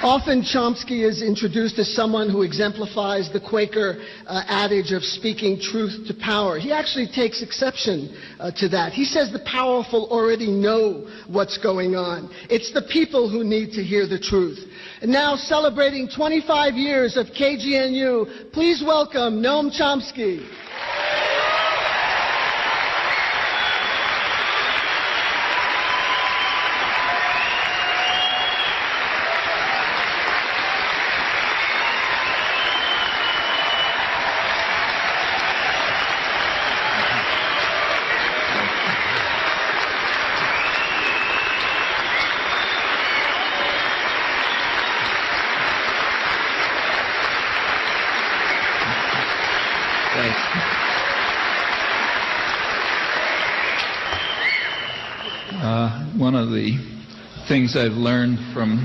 Often Chomsky is introduced as someone who exemplifies the Quaker adage of speaking truth to power. He actually takes exception to that. He says the powerful already know what's going on. It's the people who need to hear the truth. And now, celebrating 25 years of KGNU, please welcome Noam Chomsky. One of the things I've learned from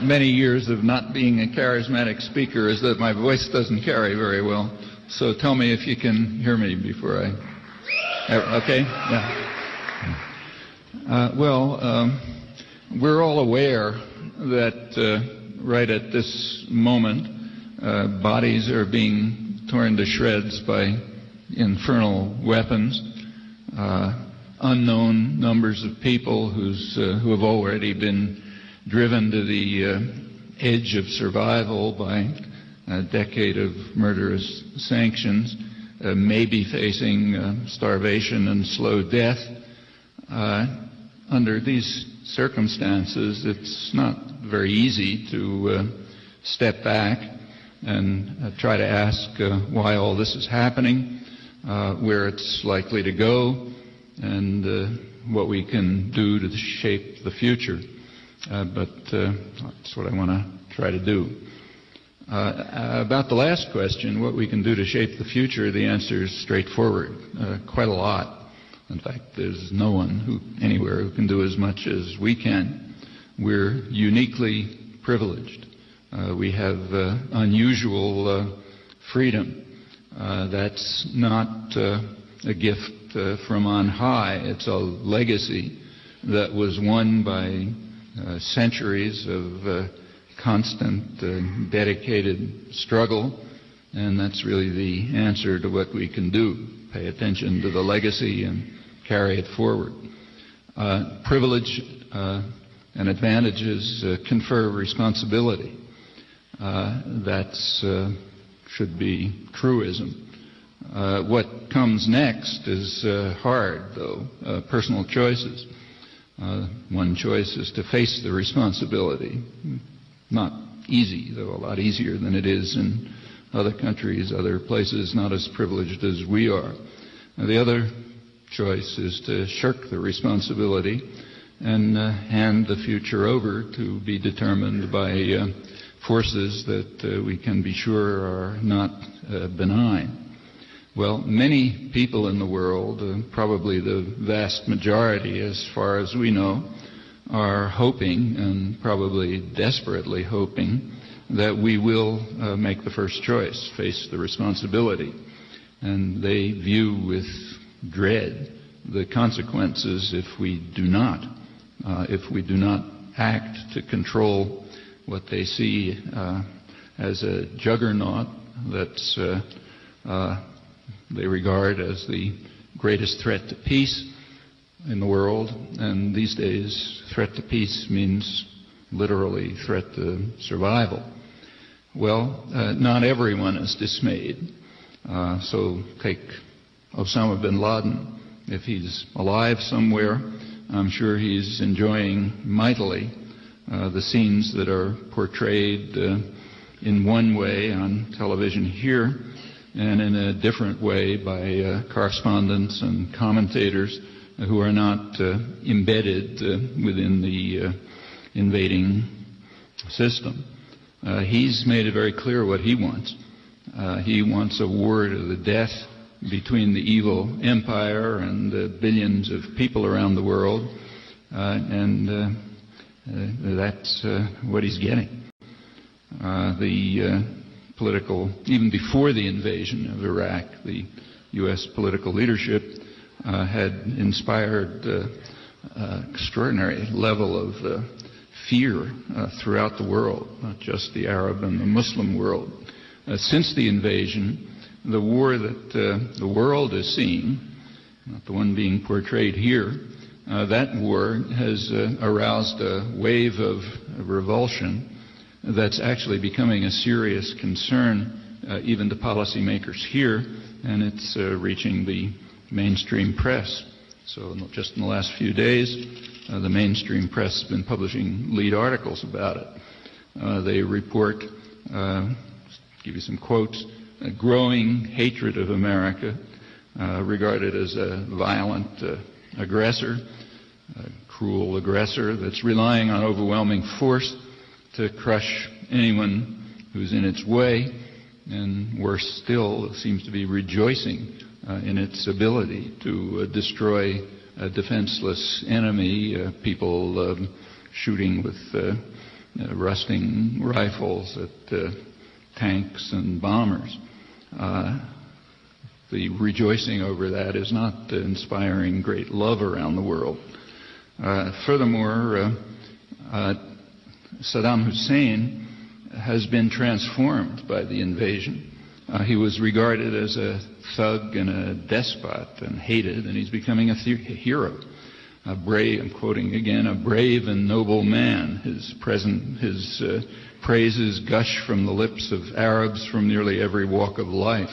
many years of not being a charismatic speaker is that my voice doesn't carry very well. So tell me if you can hear me before I... Okay? Yeah. We're all aware that right at this moment, bodies are being torn to shreds by infernal weapons. Unknown numbers of people who have already been driven to the edge of survival by a decade of murderous sanctions may be facing starvation and slow death. Under these circumstances, it's not very easy to step back and try to ask why all this is happening, where it's likely to go, and what we can do to shape the future. But that's what I want to try to do. About the last question, what we can do to shape the future, the answer is straightforward. Quite a lot. In fact, there's no one anywhere who can do as much as we can. We're uniquely privileged. We have unusual freedom. That's not a gift from on high. It's a legacy that was won by centuries of constant, dedicated struggle, and that's really the answer to what we can do. Pay attention to the legacy and carry it forward. Privilege and advantages confer responsibility. That's should be truism. What comes next is hard, though, personal choices. One choice is to face the responsibility. Not easy, though, a lot easier than it is in other countries, other places not as privileged as we are. The other choice is to shirk the responsibility and hand the future over to be determined by forces that we can be sure are not benign. Well, many people in the world, probably the vast majority as far as we know, are hoping, and probably desperately hoping, that we will make the first choice, face the responsibility. And they view with dread the consequences if we do not act to control what they see as a juggernaut that's they regard as the greatest threat to peace in the world. And these days, threat to peace means literally threat to survival. Well, not everyone is dismayed. So take Osama bin Laden. If he's alive somewhere, I'm sure he's enjoying mightily the scenes that are portrayed in one way on television here and in a different way by correspondents and commentators who are not embedded within the invading system. He's made it very clear what he wants. He wants a war to the death between the evil empire and the billions of people around the world, and that's what he's getting. The political, even before the invasion of Iraq, the U.S. political leadership had inspired extraordinary level of fear throughout the world, not just the Arab and the Muslim world. Since the invasion, the war that the world is seeing, not the one being portrayed here, that war has aroused a wave of revulsion that's actually becoming a serious concern even to policymakers here, and it's reaching the mainstream press. So just in the last few days, the mainstream press has been publishing lead articles about it. They report, give you some quotes, a growing hatred of America, regarded as a violent aggressor, a cruel aggressor that's relying on overwhelming force to crush anyone who's in its way, and worse still, it seems to be rejoicing in its ability to destroy a defenseless enemy, people shooting with rusting rifles at tanks and bombers. The rejoicing over that is not inspiring great love around the world. Furthermore, Saddam Hussein has been transformed by the invasion. He was regarded as a thug and a despot and hated, and he's becoming a hero. A brave, I'm quoting again, a brave and noble man. His praises gush from the lips of Arabs from nearly every walk of life.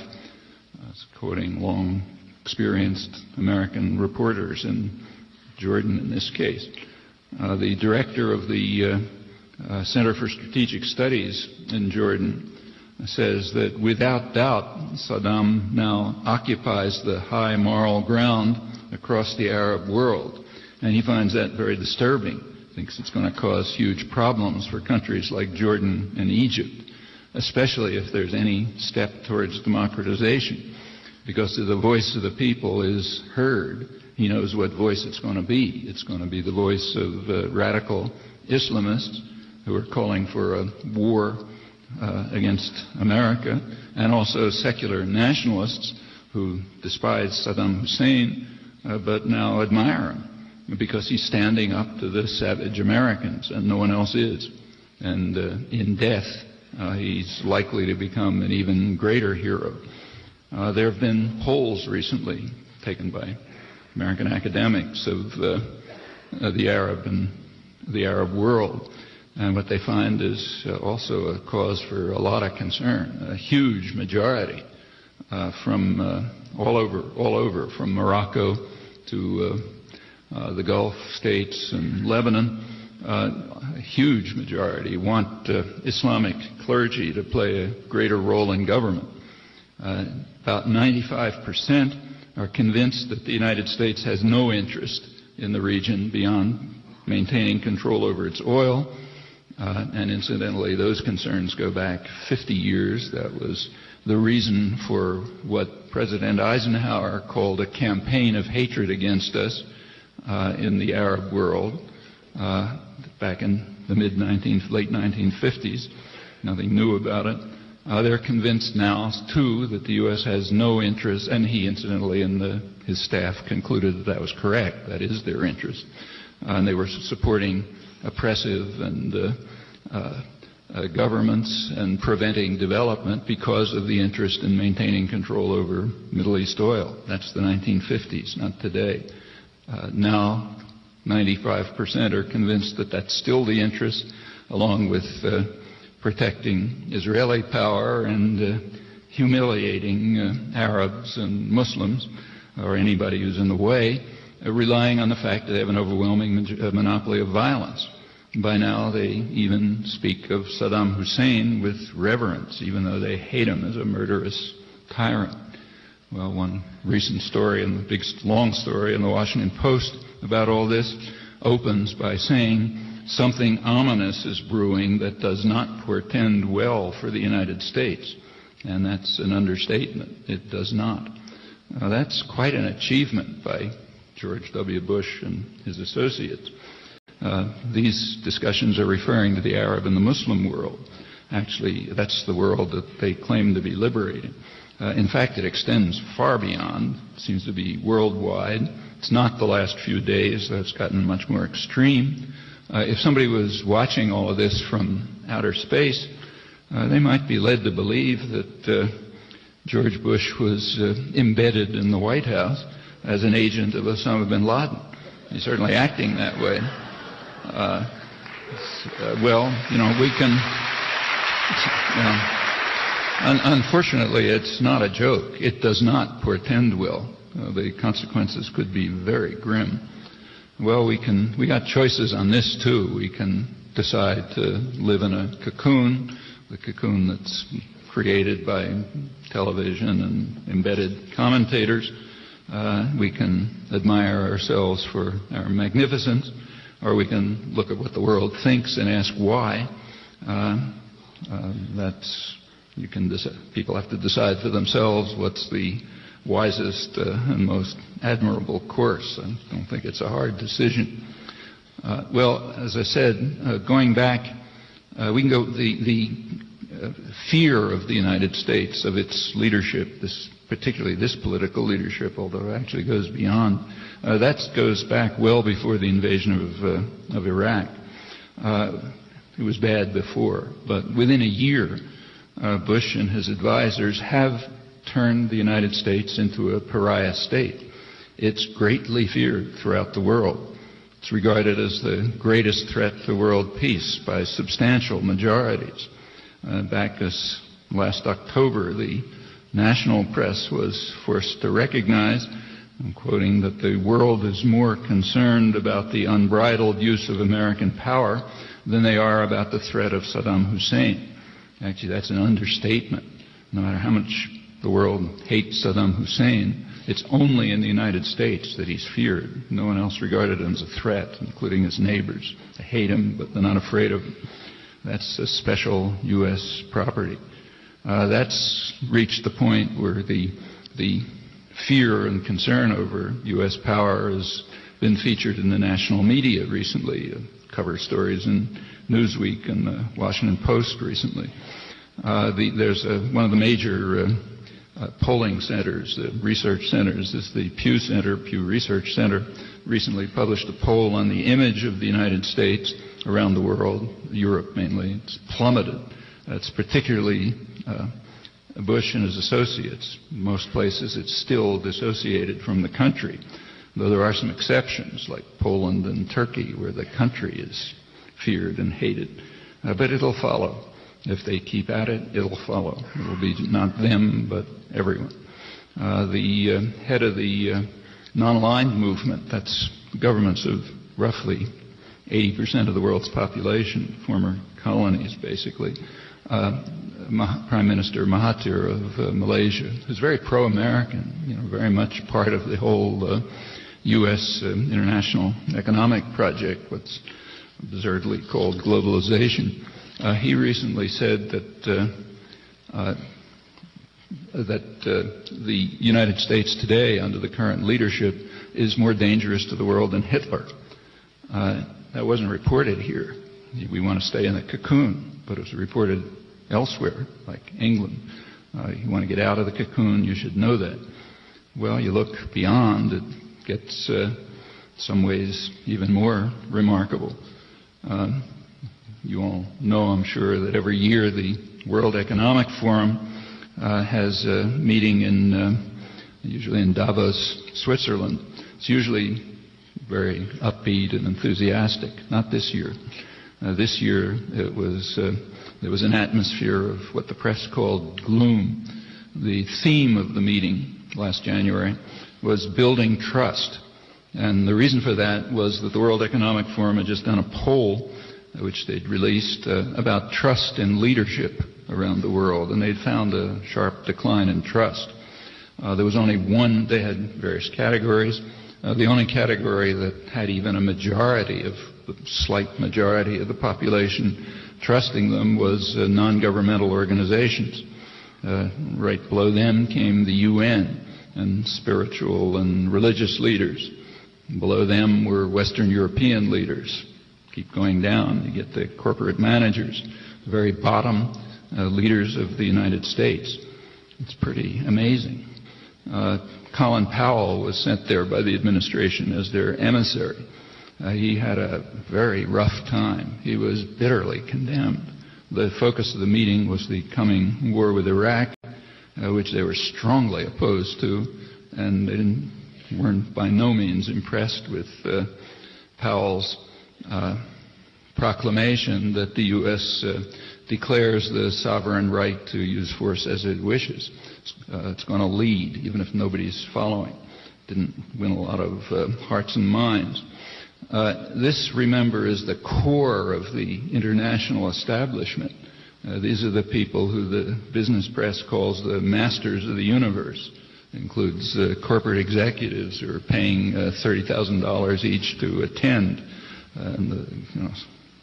That's quoting long experienced American reporters in Jordan in this case. The director of the Center for Strategic Studies in Jordan says that without doubt Saddam now occupies the high moral ground across the Arab world, and he finds that very disturbing. Thinks it's going to cause huge problems for countries like Jordan and Egypt, especially if there's any step towards democratization, because the voice of the people is heard. He knows what voice it's going to be. It's going to be the voice of radical Islamists who are calling for a war against America, and also secular nationalists who despise Saddam Hussein but now admire him because he's standing up to the savage Americans and no one else is. And in death, he's likely to become an even greater hero. There have been polls recently taken by American academics of the Arab world. And what they find is also a cause for a lot of concern. A huge majority from all over, from Morocco to the Gulf states and Lebanon, a huge majority want Islamic clergy to play a greater role in government. About 95% are convinced that the United States has no interest in the region beyond maintaining control over its oil. And incidentally, those concerns go back 50 years. That was the reason for what President Eisenhower called a campaign of hatred against us in the Arab world back in the late 1950s. Nothing new about it. They're convinced now, too, that the U.S. has no interest, and he, incidentally, and his staff concluded that that was correct. That is their interest. And they were supporting oppressive and governments and preventing development because of the interest in maintaining control over Middle East oil. That's the 1950s, not today. Now, 95% are convinced that that's still the interest, along with protecting Israeli power and humiliating Arabs and Muslims, or anybody who's in the way, relying on the fact that they have an overwhelming monopoly of violence. By now, they even speak of Saddam Hussein with reverence, even though they hate him as a murderous tyrant. Well, one recent story, and the big long story in the Washington Post about all this, opens by saying something ominous is brewing that does not portend well for the United States. And that's an understatement. It does not. That's quite an achievement by George W. Bush and his associates. These discussions are referring to the Arab and the Muslim world. Actually, that's the world that they claim to be liberating. In fact, it extends far beyond. It seems to be worldwide. It's not the last few days. That's gotten much more extreme. If somebody was watching all of this from outer space, they might be led to believe that George Bush was embedded in the White House as an agent of Osama bin Laden. He's certainly acting that way. We can... Unfortunately, it's not a joke. It does not portend well. The consequences could be very grim. Well, we got choices on this too. We can decide to live in a cocoon, the cocoon that's created by television and embedded commentators. We can admire ourselves for our magnificence, or we can look at what the world thinks and ask why. People have to decide for themselves what's the wisest and most admirable course. I don't think it's a hard decision. As I said, going back, we can go the fear of the United States, of its leadership, particularly this political leadership, although it actually goes beyond. That goes back well before the invasion of Iraq. It was bad before, but within a year, Bush and his advisors have turned the United States into a pariah state. It's greatly feared throughout the world. It's regarded as the greatest threat to world peace by substantial majorities. Back this last October, the national press was forced to recognize, I'm quoting, that the world is more concerned about the unbridled use of American power than they are about the threat of Saddam Hussein. Actually, that's an understatement. No matter how much the world hates Saddam Hussein, it's only in the United States that he's feared. No one else regarded him as a threat, including his neighbors. They hate him, but they're not afraid of him. That's a special U.S. property. That's reached the point where the fear and concern over U.S. power has been featured in the national media recently. Cover stories in Newsweek and the Washington Post recently. There's one of the major polling centers, the research centers, is the Pew Research Center, recently published a poll on the image of the United States around the world, Europe mainly. It's plummeted. That's particularly Bush and his associates. In most places it's still dissociated from the country, though there are some exceptions like Poland and Turkey where the country is feared and hated. But it'll follow. If they keep at it, it'll follow. It'll be not them, but everyone. The head of the non-aligned movement, that's governments of roughly 80% of the world's population, former colonies basically, Prime Minister Mahathir of Malaysia, who's very pro-American, very much part of the whole U.S. International Economic Project, what's absurdly called globalization. He recently said that the United States today, under the current leadership, is more dangerous to the world than Hitler. That wasn't reported here. We want to stay in the cocoon, but it was reported elsewhere, like England. You want to get out of the cocoon, you should know that. Well, you look beyond, it gets, some ways, even more remarkable. You all know, I'm sure, that every year the World Economic Forum has a meeting usually in Davos, Switzerland. It's usually very upbeat and enthusiastic. Not this year. This year there was an atmosphere of what the press called gloom. The theme of the meeting last January was building trust. And the reason for that was that the World Economic Forum had just done a poll which they'd released about trust in leadership around the world, and they'd found a sharp decline in trust. There was only one, they had various categories. The only category that had even a majority of the slight majority of the population trusting them was non-governmental organizations. Right below them came the UN and spiritual and religious leaders. Below them were Western European leaders. Keep going down, you get the corporate managers. The very bottom, leaders of the United States. It's pretty amazing. Colin Powell was sent there by the administration as their emissary. he had a very rough time. He was bitterly condemned. The focus of the meeting was the coming war with Iraq, which they were strongly opposed to, and they weren't by no means impressed with Powell's proclamation that the U.S. Declares the sovereign right to use force as it wishes. It's going to lead, even if nobody's following. Didn't win a lot of hearts and minds. This, remember, is the core of the international establishment. These are the people who the business press calls the masters of the universe. It includes corporate executives who are paying $30,000 each to attend, and the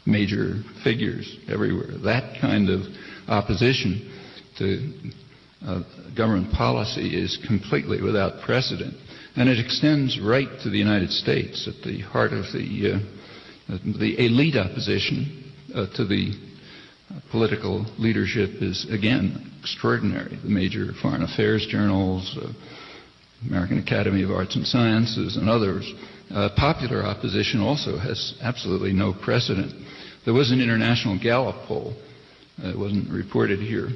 major figures everywhere. That kind of opposition to government policy is completely without precedent. And it extends right to the United States. At the heart of the elite opposition to the political leadership is, again, extraordinary. The major foreign affairs journals, American Academy of Arts and Sciences, and others. Popular opposition also has absolutely no precedent. There was an international Gallup poll. It wasn't reported here.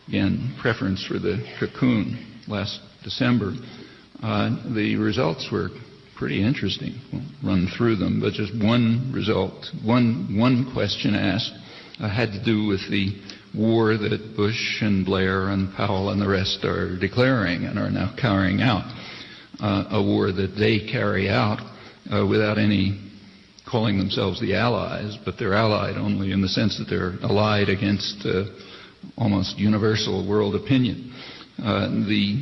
Again, preference for the cocoon last December. The results were pretty interesting. We'll run through them, but just one result, one question asked had to do with the war that Bush and Blair and Powell and the rest are declaring and are now carrying out. A war that they carry out without any calling themselves the Allies, but they're allied only in the sense that they're allied against almost universal world opinion. The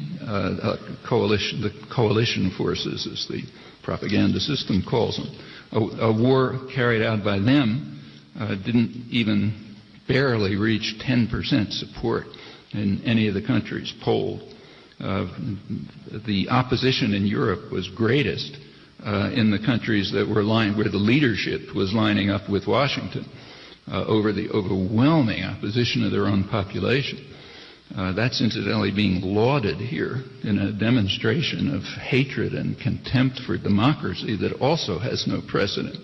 coalition forces, as the propaganda system calls them. A war carried out by them didn't even barely reach 10% support in any of the countries polled. The opposition in Europe was greatest in the countries that were where the leadership was lining up with Washington over the overwhelming opposition of their own population. That's incidentally being lauded here in a demonstration of hatred and contempt for democracy that also has no precedent.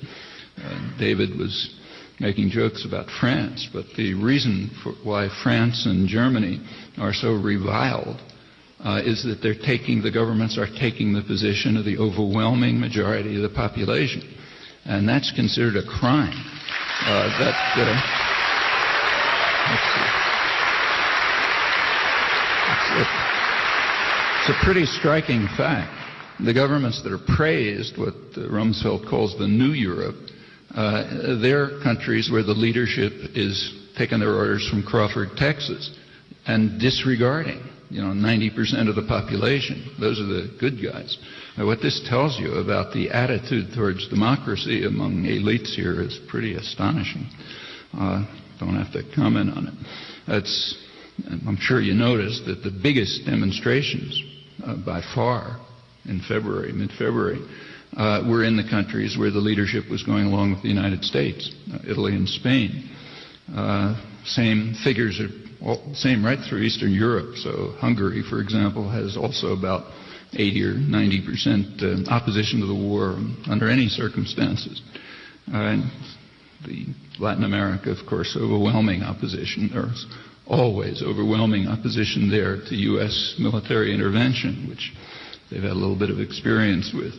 David was making jokes about France, but the reason for why France and Germany are so reviled is that the governments are taking the position of the overwhelming majority of the population. And that's considered a crime. It's a pretty striking fact. The governments that are praised, what Rumsfeld calls the New Europe, they're countries where the leadership is taking their orders from Crawford, Texas, and disregarding 90% of the population. Those are the good guys. Now, what this tells you about the attitude towards democracy among elites here is pretty astonishing. Don't have to comment on it. I'm sure you noticed that the biggest demonstrations by far in mid-February, were in the countries where the leadership was going along with the United States, Italy and Spain. Same figures are same right through Eastern Europe. So Hungary, for example, has also about 80 or 90% opposition to the war under any circumstances. And the Latin America, of course, overwhelming opposition. There's always overwhelming opposition there to U.S. military intervention, which they've had a little bit of experience with.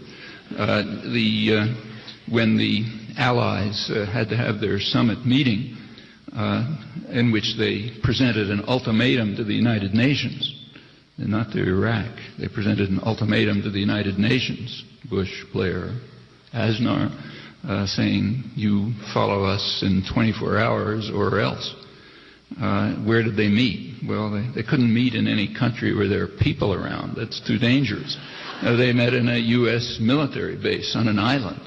When the Allies had to have their summit meeting, in which they presented an ultimatum to the United Nations, and not to Iraq. They presented an ultimatum to the United Nations, Bush, Blair, Aznar, saying, you follow us in 24 hours or else. Where did they meet? Well, they couldn't meet in any country where there are people around. That's too dangerous. They met in a U.S. military base on an island.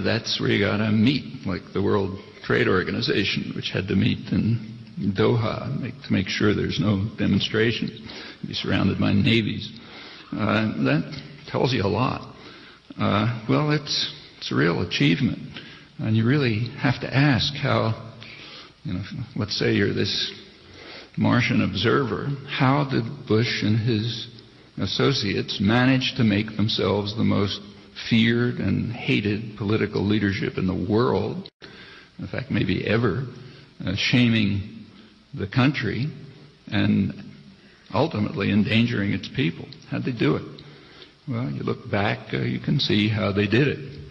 That's where you got to meet, like the World Trade Organization, which had to meet in Doha to make sure there's no demonstrations, be surrounded by navies. That tells you a lot. Well, it's a real achievement, and you really have to ask how, let's say you're this Martian observer, how did Bush and his associates manage to make themselves the most feared and hated political leadership in the world, in fact, maybe ever, shaming the country and ultimately endangering its people. How'd they do it? Well, you look back, you can see how they did it.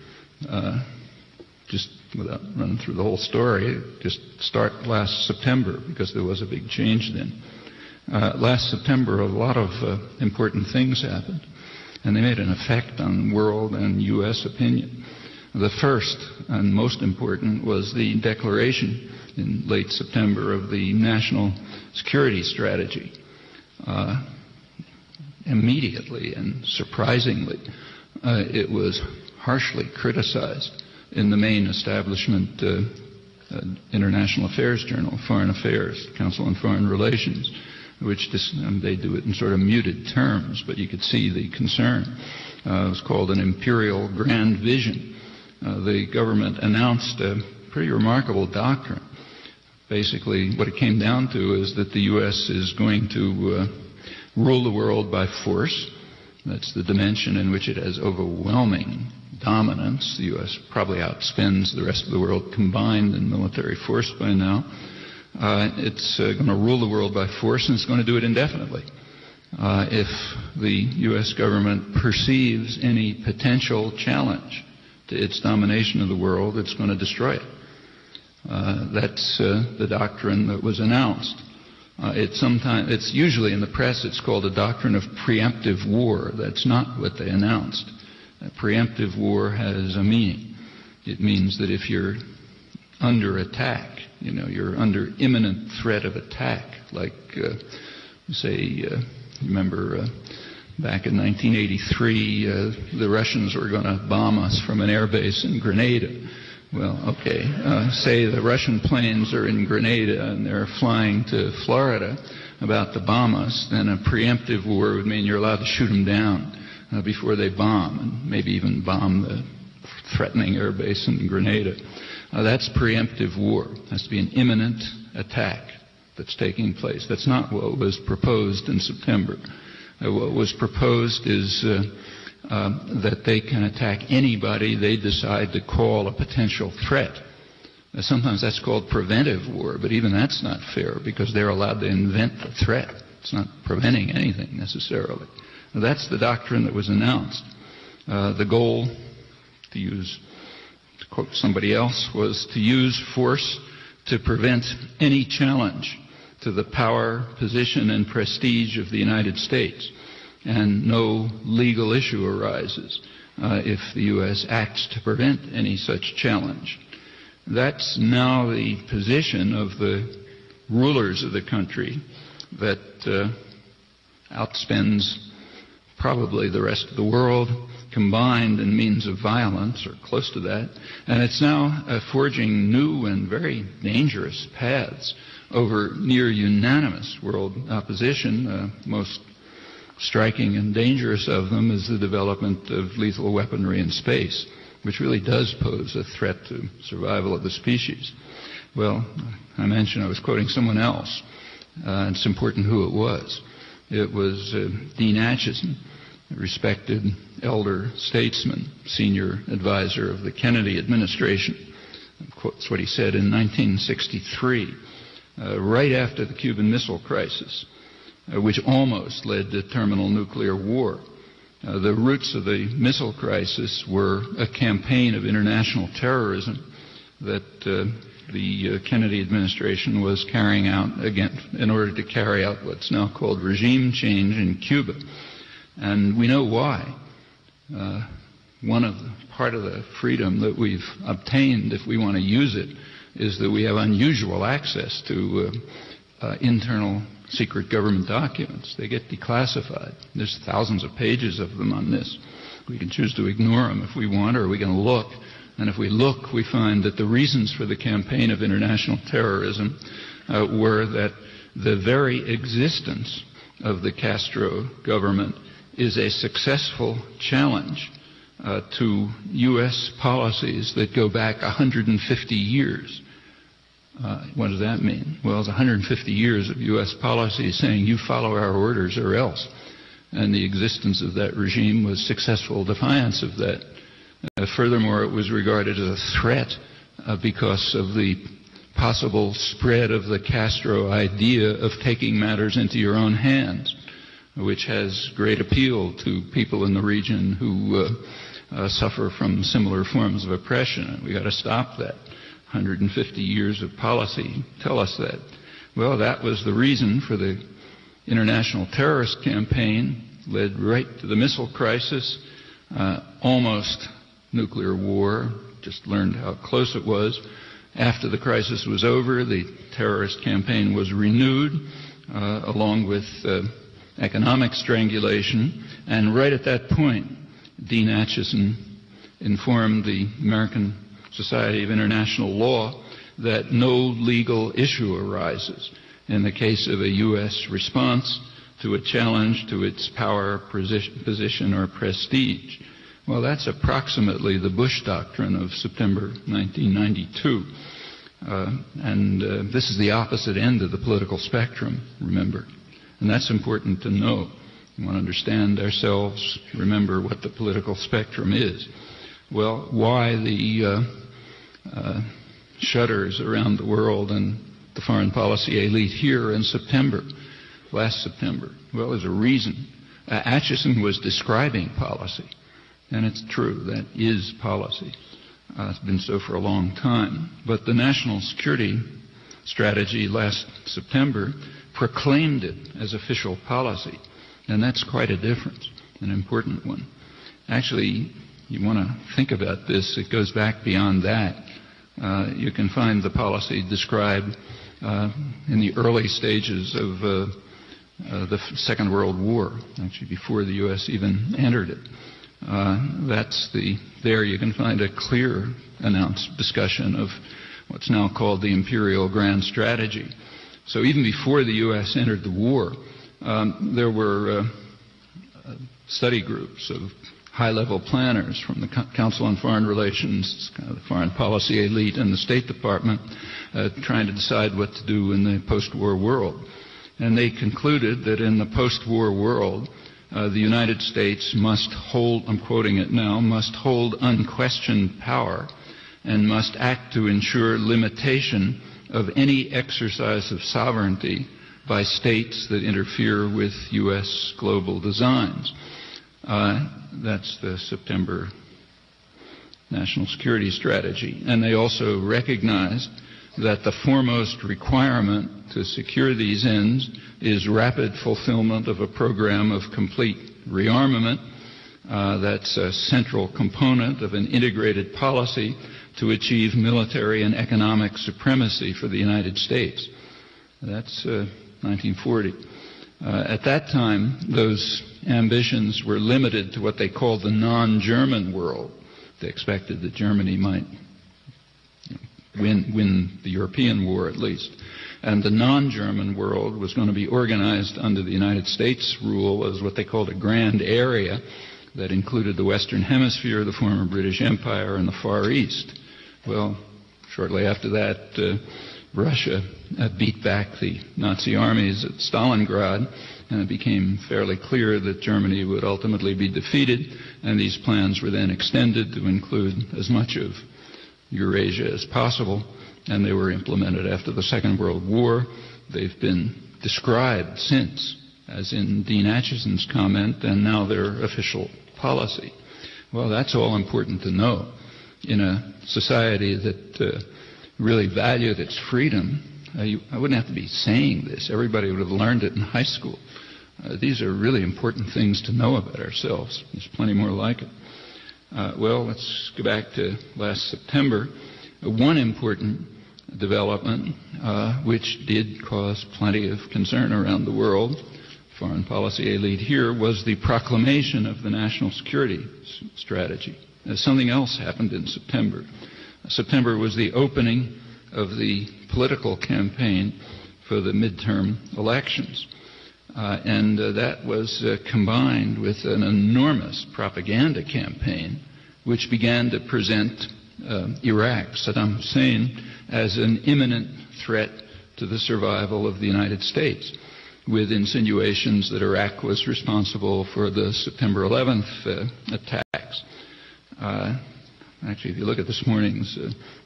Just without running through the whole story, just start last September, because there was a big change then. Last September, a lot of important things happened, and they made an effect on world and U.S. opinion. The first and most important was the declaration in late September of the National Security Strategy. Immediately and surprisingly, it was harshly criticized in the main establishment international affairs journal, Foreign Affairs, Council on Foreign Relations, which they do it in sort of muted terms, but you could see the concern. It was called an imperial grand vision. The government announced a pretty remarkable doctrine. Basically, what it came down to is that the U.S. is going to rule the world by force. That's the dimension in which it has overwhelming dominance. The U.S. probably outspends the rest of the world combined in military force by now. It's going to rule the world by force, and it's going to do it indefinitely. If the U.S. government perceives any potential challenge to its domination of the world, it's going to destroy it. That's the doctrine that was announced. It's usually in the press, it's called a doctrine of preemptive war. That's not what they announced. Preemptive war has a meaning. It means that if you're under attack, you're under imminent threat of attack, like, remember back in 1983, the Russians were going to bomb us from an air base in Grenada. Well, okay, say the Russian planes are in Grenada and they're flying to Florida about to bomb us, then a preemptive war would mean you're allowed to shoot them down before they bomb, and maybe even bomb the threatening air base in Grenada. That's preemptive war. It has to be an imminent attack that's taking place. That's not what was proposed in September. What was proposed is that they can attack anybody they decide to call a potential threat. Sometimes that's called preventive war, but even that's not fair, because they're allowed to invent the threat. It's not preventing anything necessarily. That's the doctrine that was announced. The goal, to quote somebody else, was to use force to prevent any challenge to the power, position, and prestige of the United States. And no legal issue arises if the U.S. acts to prevent any such challenge. That's now the position of the rulers of the country that outspends probably the rest of the world combined in means of violence, or close to that. And it's now forging new and very dangerous paths over near unanimous world opposition. Most striking and dangerous of them is the development of lethal weaponry in space, which really does pose a threat to survival of the species. Well, I mentioned I was quoting someone else. It's important who it was. It was Dean Acheson, a respected elder statesman, senior advisor of the Kennedy administration. Quotes what he said in 1963, right after the Cuban Missile Crisis, which almost led to terminal nuclear war. The roots of the missile crisis were a campaign of international terrorism that the Kennedy administration was carrying out again in order to carry out what's now called regime change in Cuba. And we know why. Part of the freedom that we've obtained, if we want to use it, is that we have unusual access to internal secret government documents. They get declassified. There's thousands of pages of them on this. We can choose to ignore them if we want, or we can look. And if we look, we find that the reasons for the campaign of international terrorism were that the very existence of the Castro government is a successful challenge to U.S. policies that go back 150 years. What does that mean? Well, it's 150 years of U.S. policy saying you follow our orders or else. and the existence of that regime was successful defiance of that. Furthermore, it was regarded as a threat because of the possible spread of the Castro idea of taking matters into your own hands, which has great appeal to people in the region who suffer from similar forms of oppression. We got to stop that. 150 years of policy tell us that. Well, that was the reason for the international terrorist campaign, led right to the missile crisis, almost nuclear war. Just learned how close it was. After the crisis was over, the terrorist campaign was renewed, along with economic strangulation. And right at that point, Dean Acheson informed the American Society of International Law that no legal issue arises in the case of a U.S. response to a challenge to its power, position, or prestige. Well, that's approximately the Bush Doctrine of September 1992. This is the opposite end of the political spectrum, remember. And that's important to know. We want to understand ourselves, remember what the political spectrum is. Well, why the shudders around the world and the foreign policy elite here in September, last September? Well, there's a reason. Acheson was describing policy, and it's true, that is policy. It's been so for a long time. But the national security strategy last September proclaimed it as official policy, and that's quite a difference, an important one. Actually, you want to think about this. It goes back beyond that. You can find the policy described in the early stages of the Second World War, actually before the U.S. even entered it. There you can find a clear announced discussion of what's now called the Imperial Grand Strategy. So even before the U.S. entered the war, there were study groups of high-level planners from the Council on Foreign Relations, the foreign policy elite, and the State Department trying to decide what to do in the post-war world. And they concluded that in the post-war world, the United States must hold, I'm quoting it now, must hold unquestioned power and must act to ensure limitation of any exercise of sovereignty by states that interfere with U.S. global designs. That's the September National Security Strategy. And they also recognized that the foremost requirement to secure these ends is rapid fulfillment of a program of complete rearmament. That's a central component of an integrated policy to achieve military and economic supremacy for the United States. That's 1940. At that time, those ambitions were limited to what they called the non-German world. They expected that Germany might win the European war at least. And the non-German world was going to be organized under the United States rule as what they called a grand area that included the Western Hemisphere, the former British Empire, and the Far East. Well, shortly after that, Russia beat back the Nazi armies at Stalingrad, and it became fairly clear that Germany would ultimately be defeated, and these plans were then extended to include as much of Eurasia as possible, and they were implemented after the Second World War. They've been described since, as in Dean Acheson's comment, and now they're official policy. Well, that's all important to know. In a society that really valued its freedom, I wouldn't have to be saying this. Everybody would have learned it in high school. These are really important things to know about ourselves. There's plenty more like it. Well, let's go back to last September. One important development, which did cause plenty of concern around the world, foreign policy elite here, was the proclamation of the national security strategy. Something else happened in September. September was the opening of the political campaign for the midterm elections. And that was combined with an enormous propaganda campaign which began to present Iraq, Saddam Hussein, as an imminent threat to the survival of the United States. with insinuations that Iraq was responsible for the September 11th attacks. Actually, if you look at this morning's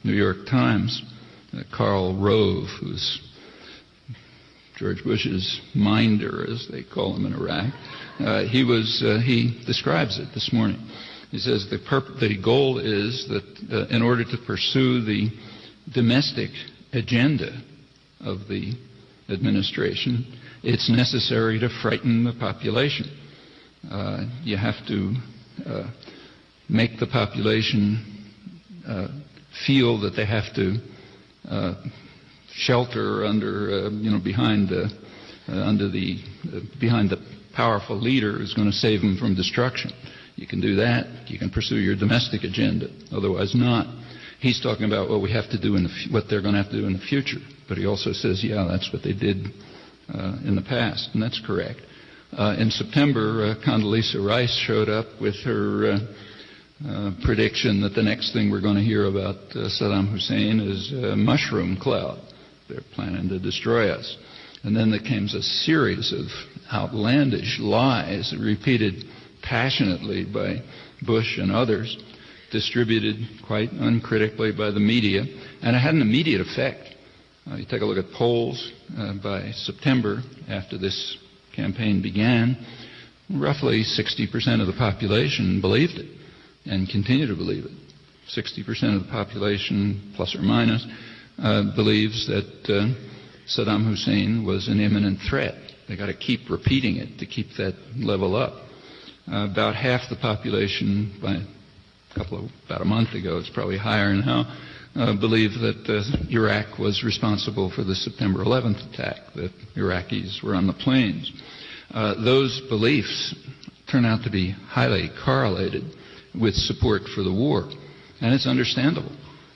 New York Times, Karl Rove, who's George Bush's minder, as they call him in Iraq, he describes it this morning. He says the goal is that in order to pursue the domestic agenda of the administration, it's necessary to frighten the population. You have to make the population feel that they have to shelter under, behind the powerful leader who's going to save them from destruction. You can do that. You can pursue your domestic agenda. Otherwise, not. He's talking about what we have to do what they're going to have to do in the future. But he also says, yeah, that's what they did in the past, and that's correct. In September, Condoleezza Rice showed up with her prediction that the next thing we're going to hear about Saddam Hussein is a mushroom cloud. They're planning to destroy us. And then there came a series of outlandish lies repeated passionately by Bush and others, distributed quite uncritically by the media, and it had an immediate effect. You take a look at polls by September, after this campaign began, roughly 60% of the population believed it and continue to believe it. 60% of the population, plus or minus, believes that Saddam Hussein was an imminent threat. They've got to keep repeating it to keep that level up. About half the population, about a month ago, it's probably higher now, believe that Iraq was responsible for the September 11th attack, that Iraqis were on the plains. Those beliefs turn out to be highly correlated with support for the war, and it's understandable.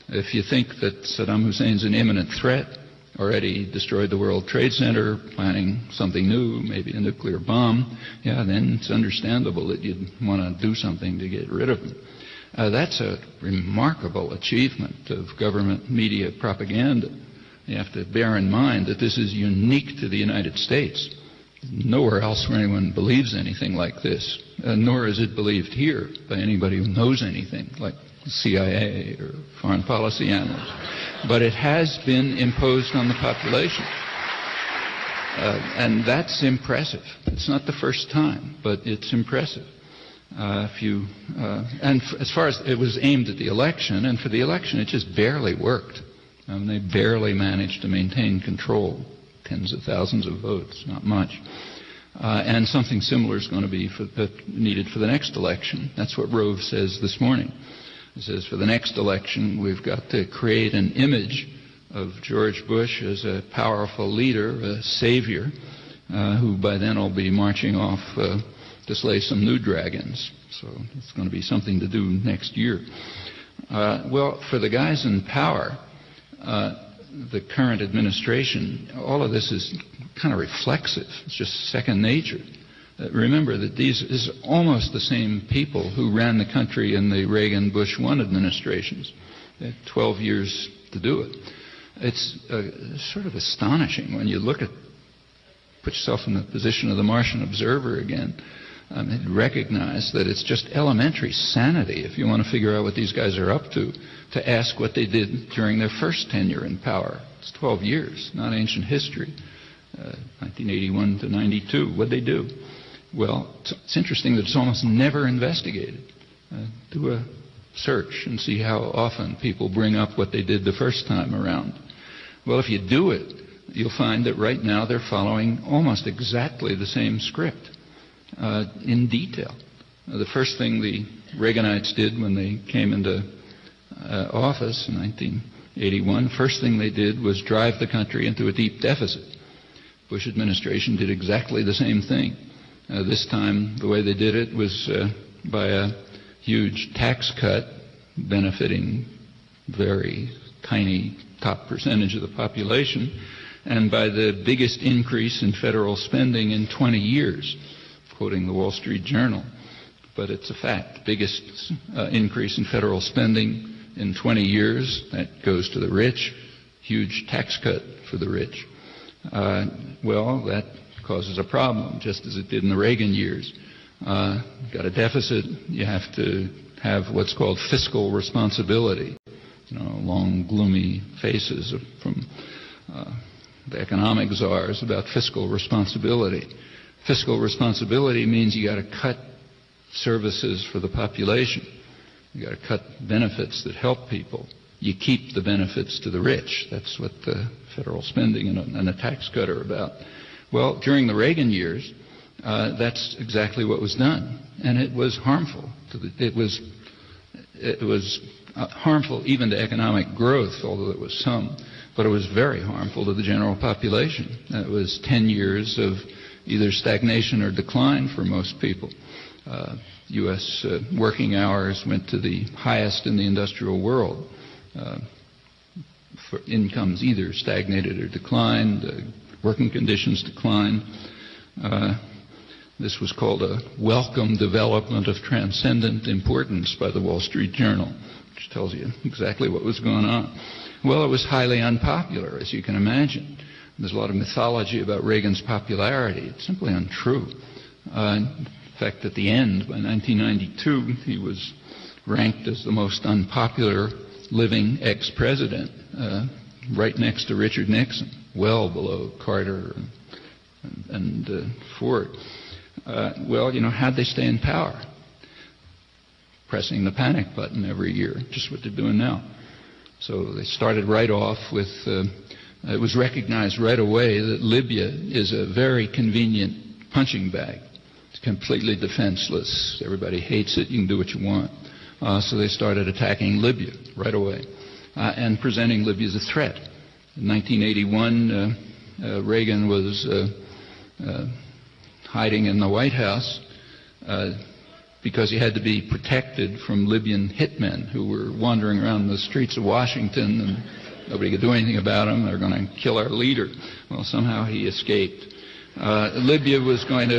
If you think that Saddam Hussein's an imminent threat, already destroyed the World Trade Center, planning something new, maybe a nuclear bomb, yeah, then it's understandable that you'd want to do something to get rid of him. That's a remarkable achievement of government media propaganda. You have to bear in mind that this is unique to the United States. Nowhere else where anyone believes anything like this, nor is it believed here by anybody who knows anything, like the CIA or foreign policy analysts. But it has been imposed on the population. And that's impressive. It's not the first time, but it's impressive. And as far as it was aimed at the election, and for the election it just barely worked. They barely managed to maintain control. Tens of thousands of votes, not much. And something similar is going to be needed for the next election. That's what Rove says this morning. He says for the next election we've got to create an image of George Bush as a powerful leader, a savior, who by then will be marching off to slay some new dragons. So it's going to be something to do next year. Well, for the guys in power, the current administration, all of this is kind of reflexive. It's just second nature. Remember that this is almost the same people who ran the country in the Reagan-Bush 1 administrations. They had 12 years to do it. It's sort of astonishing when you put yourself in the position of the Martian observer again, and recognize that it's just elementary sanity, if you want to figure out what these guys are up to ask what they did during their first tenure in power. It's 12 years, not ancient history. 1981 to 92, what'd they do? Well, it's interesting that it's almost never investigated. Do a search and see how often people bring up what they did the first time around. Well, if you do it, you'll find that right now they're following almost exactly the same script in detail. The first thing the Reaganites did when they came into office in 1981, first thing they did was drive the country into a deep deficit. Bush administration did exactly the same thing. This time, the way they did it was by a huge tax cut benefiting very tiny top percentage of the population, and by the biggest increase in federal spending in 20 years, quoting the Wall Street Journal. But it's a fact. Biggest increase in federal spending in 20 years. That goes to the rich. Huge tax cut for the rich. Well, that causes a problem, just as it did in the Reagan years. Got a deficit, you have to have what's called fiscal responsibility. Long, gloomy faces from the economic czars about fiscal responsibility. Fiscal responsibility means you got to cut services for the population. You got to cut benefits that help people. You keep the benefits to the rich. That's what the federal spending and a tax cut are about. Well, during the Reagan years, that's exactly what was done, and it was harmful. It was harmful even to economic growth, although there was some, but it was very harmful to the general population. It was 10 years of either stagnation or decline for most people. U.S. Working hours went to the highest in the industrial world. For incomes either stagnated or declined. Working conditions declined. This was called a welcome development of transcendent importance by the Wall Street Journal, which tells you exactly what was going on. Well, it was highly unpopular, as you can imagine. There's a lot of mythology about Reagan's popularity. It's simply untrue. In fact, at the end, by 1992, he was ranked as the most unpopular living ex-president, right next to Richard Nixon, well below Carter and Ford. Well, how'd they stay in power? Pressing the panic button every year, just what they're doing now. So they started right off with, it was recognized right away that Libya is a very convenient punching bag. It's completely defenseless. Everybody hates it. You can do what you want. So they started attacking Libya right away and presenting Libya as a threat. In 1981, Reagan was hiding in the White House because he had to be protected from Libyan hitmen who were wandering around the streets of Washington, and nobody could do anything about them. They're going to kill our leader. Well, somehow he escaped. Libya was trying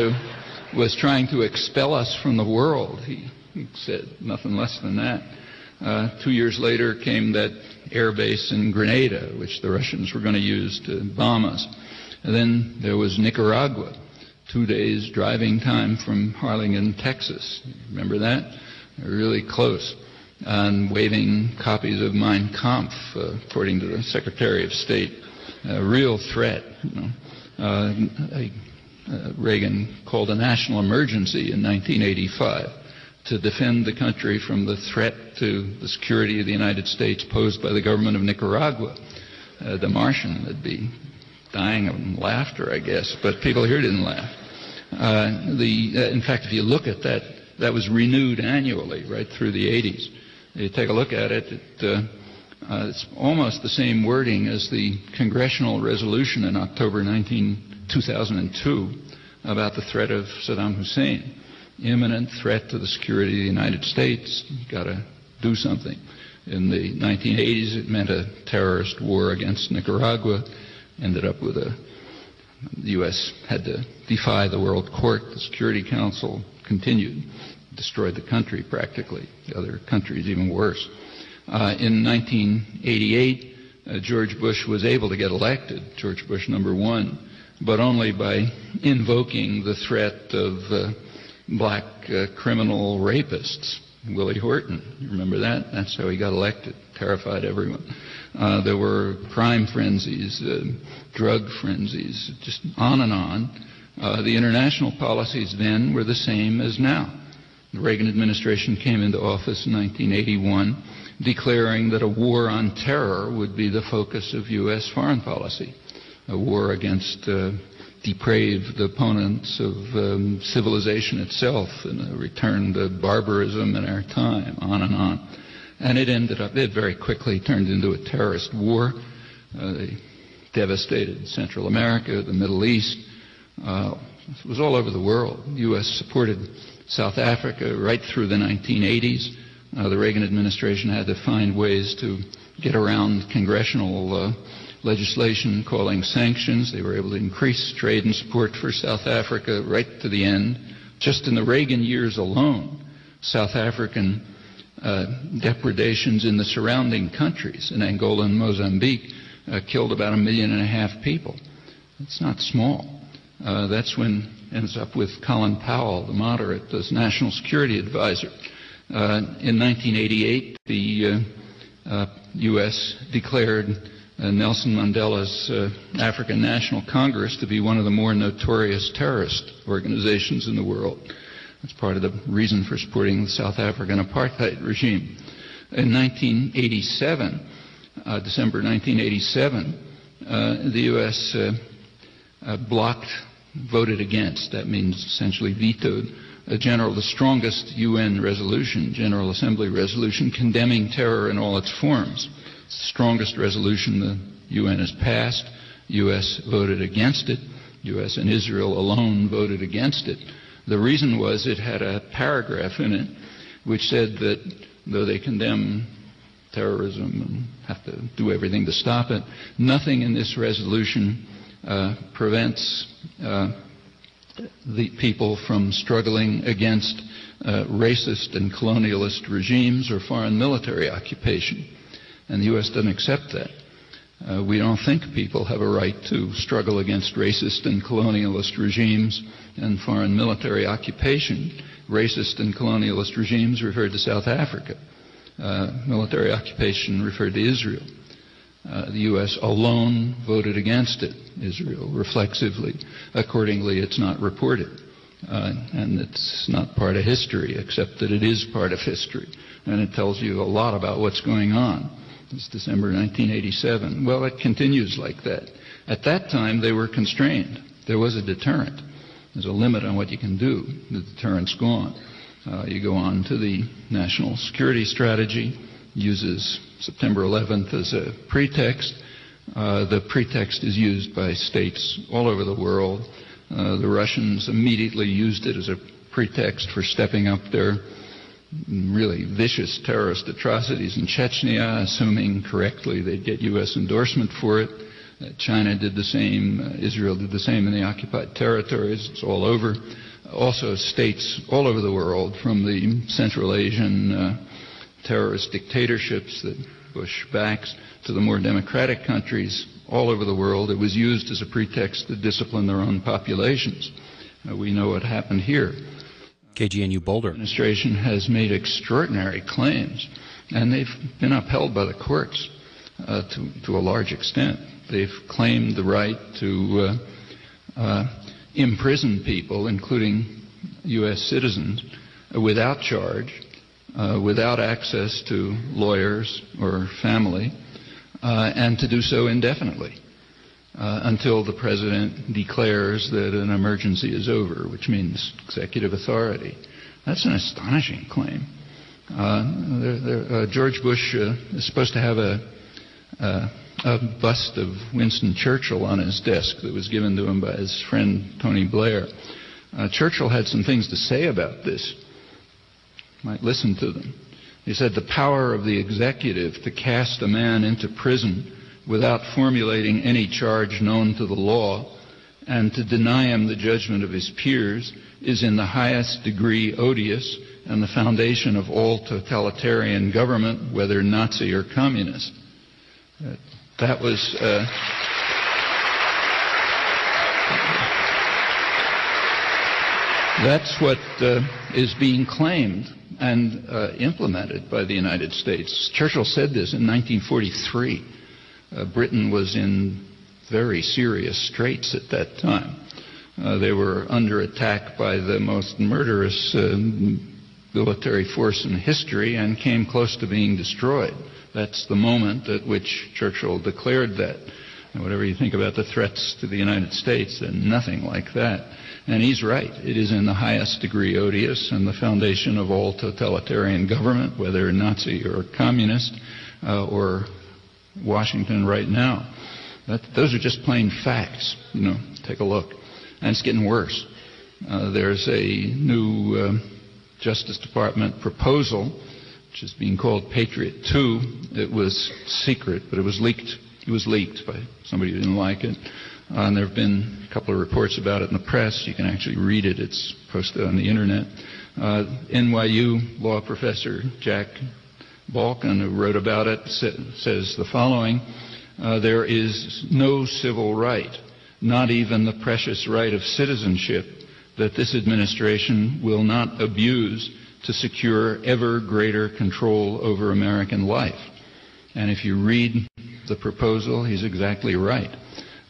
to expel us from the world. He said nothing less than that. 2 years later came that air base in Grenada, which the Russians were going to use to bomb us. And then there was Nicaragua, 2 days driving time from Harlingen, Texas. Remember that? They were really close. And waving copies of Mein Kampf, according to the Secretary of State. A real threat. Reagan called a national emergency in 1985 to defend the country from the threat to the security of the United States posed by the government of Nicaragua. The Martian would be dying of laughter, I guess, but people here didn't laugh. In fact, if you look at that, that was renewed annually right through the 80s. You take a look at it, it's almost the same wording as the congressional resolution in October 2002 about the threat of Saddam Hussein. Imminent threat to the security of the United States. You've got to do something. In the 1980s, it meant a terrorist war against Nicaragua. Ended up with the U.S. had to defy the World Court. The Security Council continued. Destroyed the country practically. The other countries even worse. In 1988, George Bush was able to get elected, George Bush #1, but only by invoking the threat of black criminal rapists. Willie Horton, you remember that? That's how he got elected. Terrified everyone. There were crime frenzies, drug frenzies, just on and on. The international policies then were the same as now. The Reagan administration came into office in 1981, declaring that a war on terror would be the focus of U.S. foreign policy. A war against depraved opponents of civilization itself, and a return to barbarism in our time, on and on. And it very quickly turned into a terrorist war. They devastated Central America, the Middle East. It was all over the world. The U.S. supported South Africa right through the 1980s. The Reagan administration had to find ways to get around congressional legislation calling sanctions. They were able to increase trade and support for South Africa right to the end. Just in the Reagan years alone, South African depredations in the surrounding countries, in Angola and Mozambique, killed about 1.5 million people. It's not small. That's when ends up with Colin Powell, the moderate, as National Security Advisor. In 1988, the U.S. declared Nelson Mandela's African National Congress to be one of the more notorious terrorist organizations in the world. That's part of the reason for supporting the South African apartheid regime. In 1987, December 1987, the U.S. voted against, that means essentially vetoed, the strongest UN resolution, General Assembly resolution, condemning terror in all its forms. It's the strongest resolution the UN has passed. The U.S. voted against it. U.S. and Israel alone voted against it. The reason was it had a paragraph in it which said that though they condemn terrorism and have to do everything to stop it, nothing in this resolution prevents the people from struggling against racist and colonialist regimes or foreign military occupation. And the U.S. doesn't accept that. We don't think people have a right to struggle against racist and colonialist regimes and foreign military occupation. Racist and colonialist regimes referred to South Africa. Military occupation referred to Israel. The U.S. alone voted against it, Israel, reflexively. Accordingly, it's not reported. And it's not part of history, except that it is part of history. And it tells you a lot about what's going on. It's December 1987. Well, it continues like that. At that time, they were constrained. There was a deterrent. There's a limit on what you can do. The deterrent's gone. You go on to the national security strategy, uses September 11th as a pretext. The pretext is used by states all over the world. The Russians immediately used it as a pretext for stepping up their really vicious terrorist atrocities in Chechnya, assuming correctly they'd get U.S. endorsement for it. China did the same. Israel did the same in the occupied territories. It's all over. Also, states all over the world, from the Central Asian terrorist dictatorships that Bush backs to the more democratic countries all over the world, it was used as a pretext to discipline their own populations. We know what happened here. KGNU Boulder. The administration has made extraordinary claims, and they've been upheld by the courts to a large extent. They've claimed the right to imprison people, including U.S. citizens, without charge, without access to lawyers or family, and to do so indefinitely until the president declares that an emergency is over, which means executive authority. That's an astonishing claim. George Bush is supposed to have a bust of Winston Churchill on his desk that was given to him by his friend Tony Blair. Churchill had some things to say about this. You might listen to them. He said, "The power of the executive to cast a man into prison without formulating any charge known to the law and to deny him the judgment of his peers is in the highest degree odious and the foundation of all totalitarian government, whether Nazi or communist." That was that's what is being claimed and implemented by the United States. Churchill said this in 1943. Britain was in very serious straits at that time. They were under attack by the most murderous military force in history and came close to being destroyed. That's the moment at which Churchill declared that. And whatever you think about the threats to the United States, they're nothing like that. And he's right. It is in the highest degree odious and the foundation of all totalitarian government, whether Nazi or communist or Washington right now. Those are just plain facts. Take a look. And it's getting worse. There's a new Justice Department proposal, which is being called Patriot 2. It was secret, but it was leaked. It was leaked by somebody who didn't like it. And there have been a couple of reports about it in the press. You can actually read it. It's posted on the Internet. NYU law professor Jack Balkin, who wrote about it, says the following: there is no civil right not even the precious right of citizenship that this administration will not abuse to secure ever greater control over American life. And if you read the proposal, he's exactly right.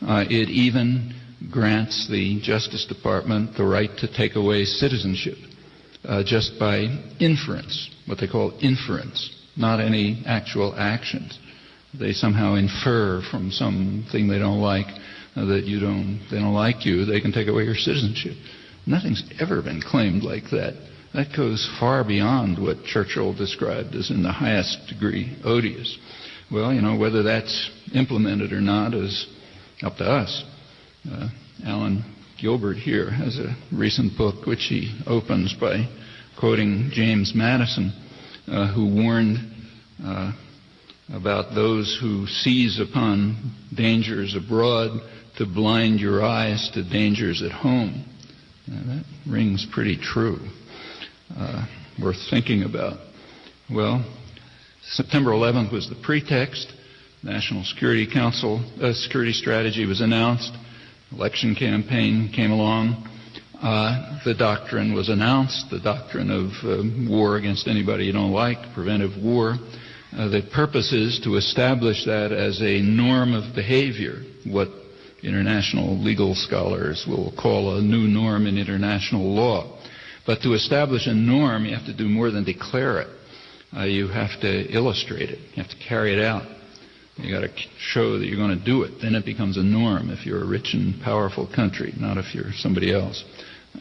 It even grants the Justice Department the right to take away citizenship just by inference, what they call inference, not any actual actions. They somehow infer from something they don't like that they don't like you, they can take away your citizenship. Nothing's ever been claimed like that. That goes far beyond what Churchill described as in the highest degree odious. Well, whether that's implemented or not is up to us. Alan Gilbert here has a recent book which he opens by quoting James Madison, who warned about those who seize upon dangers abroad to blind your eyes to dangers at home. That rings pretty true. Worth thinking about. Well, September 11th was the pretext. National Security Council security strategy was announced. Election campaign came along. The doctrine was announced, the doctrine of war against anybody you don't like, preventive war. The purpose is to establish that as a norm of behavior, what international legal scholars will call a new norm in international law. But to establish a norm, you have to do more than declare it. You have to illustrate it. You have to carry it out. You got to show that you're going to do it. Then it becomes a norm if you're a rich and powerful country, not if you're somebody else.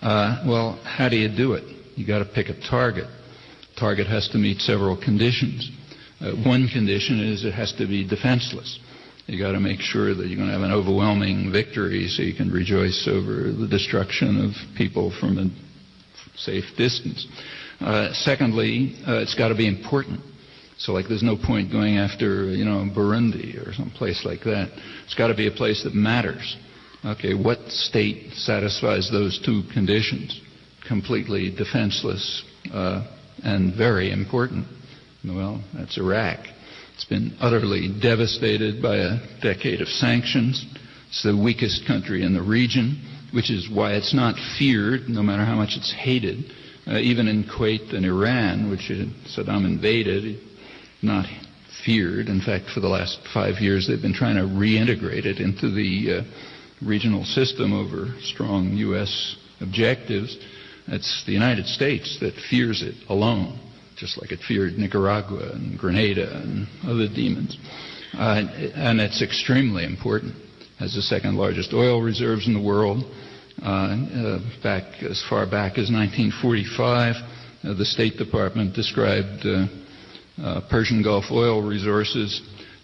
Well, how do you do it? You got to pick a target. Target has to meet several conditions. One condition is it has to be defenseless. You got to make sure that you're going to have an overwhelming victory so you can rejoice over the destruction of people from a safe distance. Secondly, it's got to be important. So like there's no point going after, Burundi or some place like that. It's got to be a place that matters. Okay, what state satisfies those two conditions? Completely defenseless and very important. Well, that's Iraq. It's been utterly devastated by a decade of sanctions. It's the weakest country in the region, which is why it's not feared, no matter how much it's hated. Even in Kuwait and Iran, which Saddam invaded, not feared. In fact, for the last 5 years, they've been trying to reintegrate it into the regional system over strong U.S. objectives. It's the United States that fears it alone, just like it feared Nicaragua and Grenada and other demons. And it's extremely important. It has the second largest oil reserves in the world. Back as far back as 1945, the State Department described Persian Gulf oil resources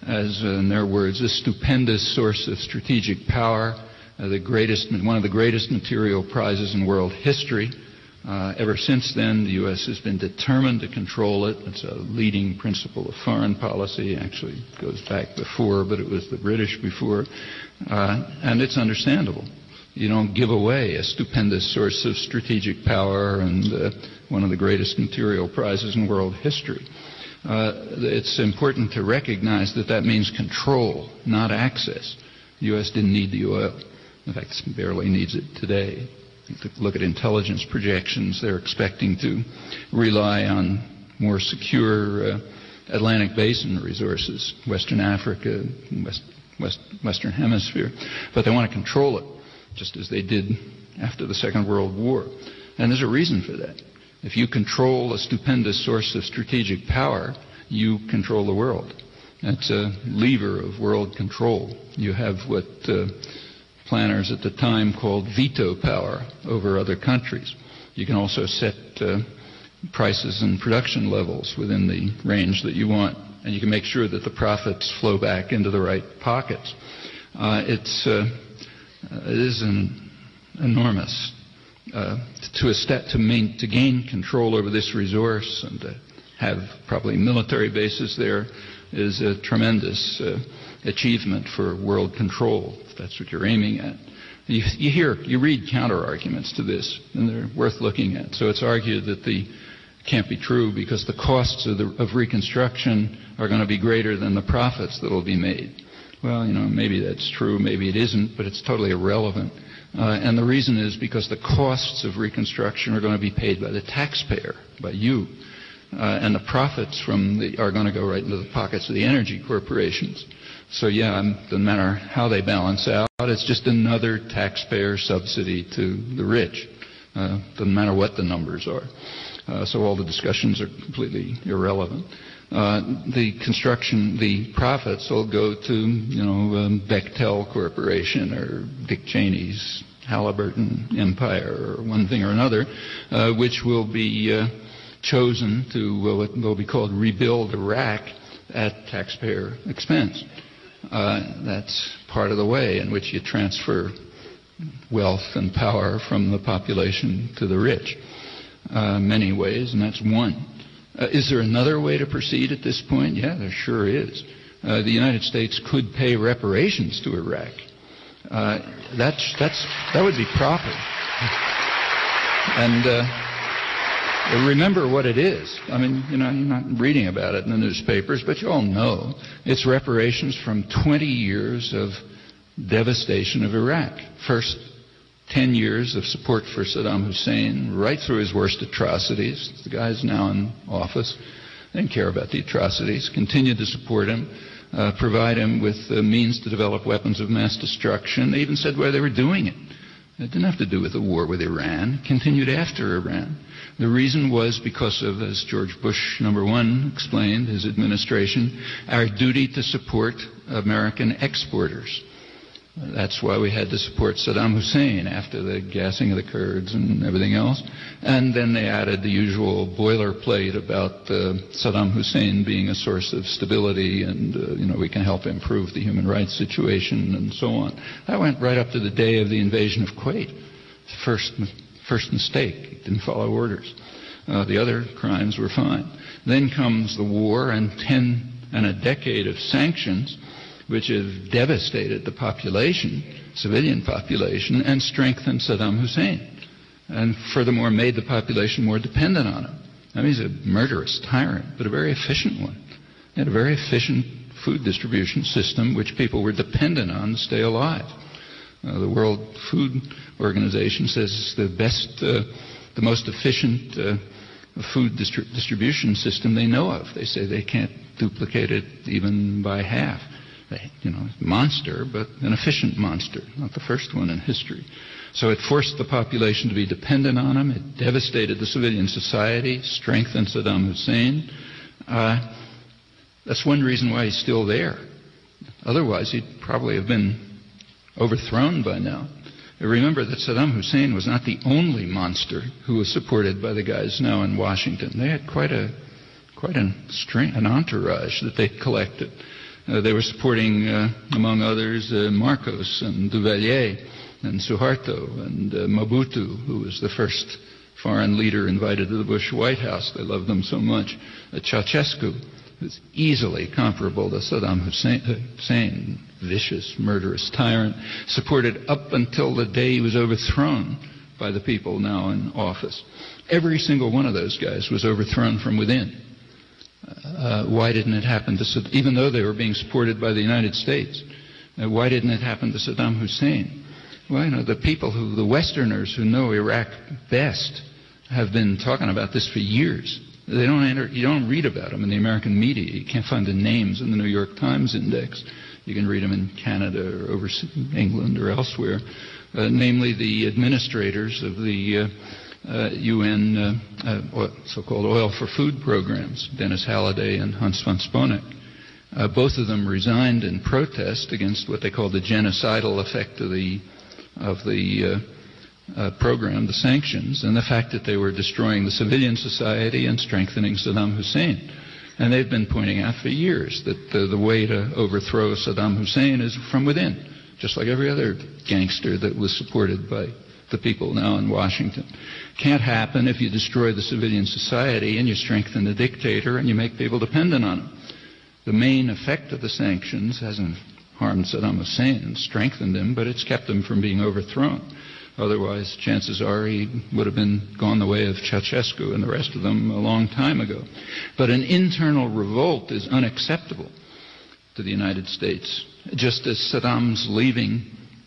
as, in their words, a stupendous source of strategic power, one of the greatest material prizes in world history. Ever since then, the U.S. has been determined to control it. It's a leading principle of foreign policy. Actually, it goes back before, but it was the British before. And it's understandable. You don't give away a stupendous source of strategic power and one of the greatest material prizes in world history. It's important to recognize that means control, not access. The U.S. didn't need the oil. In fact, it barely needs it today. If you look at intelligence projections, they're expecting to rely on more secure Atlantic Basin resources, Western Africa, Western Hemisphere. But they want to control it, just as they did after the Second World War. And there's a reason for that. If you control a stupendous source of strategic power, you control the world. That's a lever of world control. You have what planners at the time called veto power over other countries. You can also set prices and production levels within the range that you want, and you can make sure that the profits flow back into the right pockets. It is an enormous to gain control over this resource and to have probably military bases there is a tremendous achievement for world control, if that's what you're aiming at. You read counter-arguments to this, and they're worth looking at. So it's argued that can't be true because the costs of reconstruction are going to be greater than the profits that will be made. Well, maybe that's true, maybe it isn't, but it's totally irrelevant. And the reason is because the costs of reconstruction are going to be paid by the taxpayer, by you. And the profits are going to go right into the pockets of the energy corporations. So doesn't matter how they balance out, it's just another taxpayer subsidy to the rich. Doesn't matter what the numbers are. So all the discussions are completely irrelevant. The profits will go to, Bechtel Corporation or Dick Cheney's Halliburton Empire or one thing or another, which will be chosen to what will be called rebuild Iraq at taxpayer expense. That's part of the way in which you transfer wealth and power from the population to the rich. Many ways, and that's one. Is there another way to proceed at this point? Yeah, there sure is. The United States could pay reparations to Iraq. That would be proper. And remember what it is. I mean, you're not reading about it in the newspapers, but you all know it's reparations from 20 years of devastation of Iraq. First 10 years of support for Saddam Hussein, right through his worst atrocities. The guy's now in office. They didn't care about the atrocities. Continued to support him, provide him with the means to develop weapons of mass destruction. They even said why they were doing it. It didn't have to do with the war with Iran. It continued after Iran. The reason was because of, as George Bush #1 explained, his administration, our duty to support American exporters. That's why we had to support Saddam Hussein after the gassing of the Kurds and everything else. And then they added the usual boilerplate about Saddam Hussein being a source of stability and, we can help improve the human rights situation and so on. That went right up to the day of the invasion of Kuwait. First mistake. It didn't follow orders. The other crimes were fine. Then comes the war and a decade of sanctions, which have devastated the population, civilian population, and strengthened Saddam Hussein. And furthermore, made the population more dependent on him. I mean, he's a murderous tyrant, but a very efficient one. He had a very efficient food distribution system, which people were dependent on to stay alive. The World Food Organization says it's the most efficient food distribution system they know of. They say they can't duplicate it even by half. Monster, but an efficient monster, not the first one in history. So it forced the population to be dependent on him. It devastated the civilian society, strengthened Saddam Hussein. That's one reason why he's still there. Otherwise, he'd probably have been overthrown by now. Remember that Saddam Hussein was not the only monster who was supported by the guys now in Washington. They had quite an entourage that they collected. They were supporting, among others, Marcos and Duvalier and Suharto and Mobutu, who was the first foreign leader invited to the Bush White House. They loved them so much. Ceausescu, who's easily comparable to Saddam Hussein, vicious, murderous tyrant, supported up until the day he was overthrown by the people now in office. Every single one of those guys was overthrown from within. Why didn't it happen to even though they were being supported by the United States? Why didn't it happen to Saddam Hussein? Well, the Westerners who know Iraq best have been talking about this for years. You don't read about them in the American media. You can't find the names in the New York Times index. You can read them in Canada or overseas, England or elsewhere. Namely, the administrators of the UN so-called oil for food programs, Dennis Halliday and Hans von Sponeck. Both of them resigned in protest against what they called the genocidal effect of the program, the sanctions, and the fact that they were destroying the civilian society and strengthening Saddam Hussein. And they've been pointing out for years that the way to overthrow Saddam Hussein is from within, just like every other gangster that was supported by the people now in Washington. Can't happen if you destroy the civilian society and you strengthen the dictator and you make people dependent on him. The main effect of the sanctions hasn't harmed Saddam Hussein and strengthened him, but it's kept him from being overthrown. Otherwise, chances are he would have gone the way of Ceausescu and the rest of them a long time ago. But an internal revolt is unacceptable to the United States just as Saddam's leaving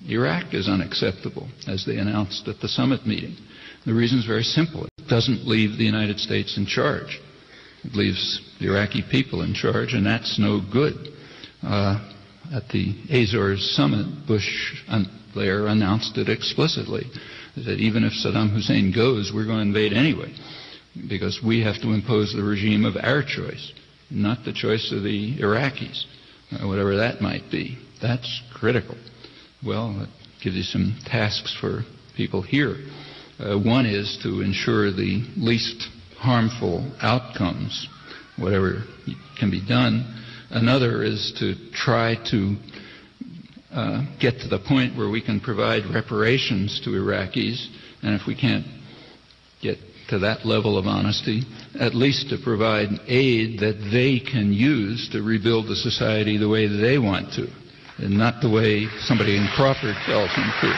Iraq is unacceptable, as they announced at the summit meeting. The reason is very simple. It doesn't leave the United States in charge. It leaves the Iraqi people in charge, and that's no good. At the Azores summit, Bush and Blair announced it explicitly, that even if Saddam Hussein goes, we're going to invade anyway, because we have to impose the regime of our choice, not the choice of the Iraqis, whatever that might be. That's critical. Well, that gives you some tasks for people here. One is to ensure the least harmful outcomes, whatever can be done. Another is to try to get to the point where we can provide reparations to Iraqis, and if we can't get to that level of honesty, at least to provide aid that they can use to rebuild the society the way they want to, and not the way somebody in Crawford tells them to.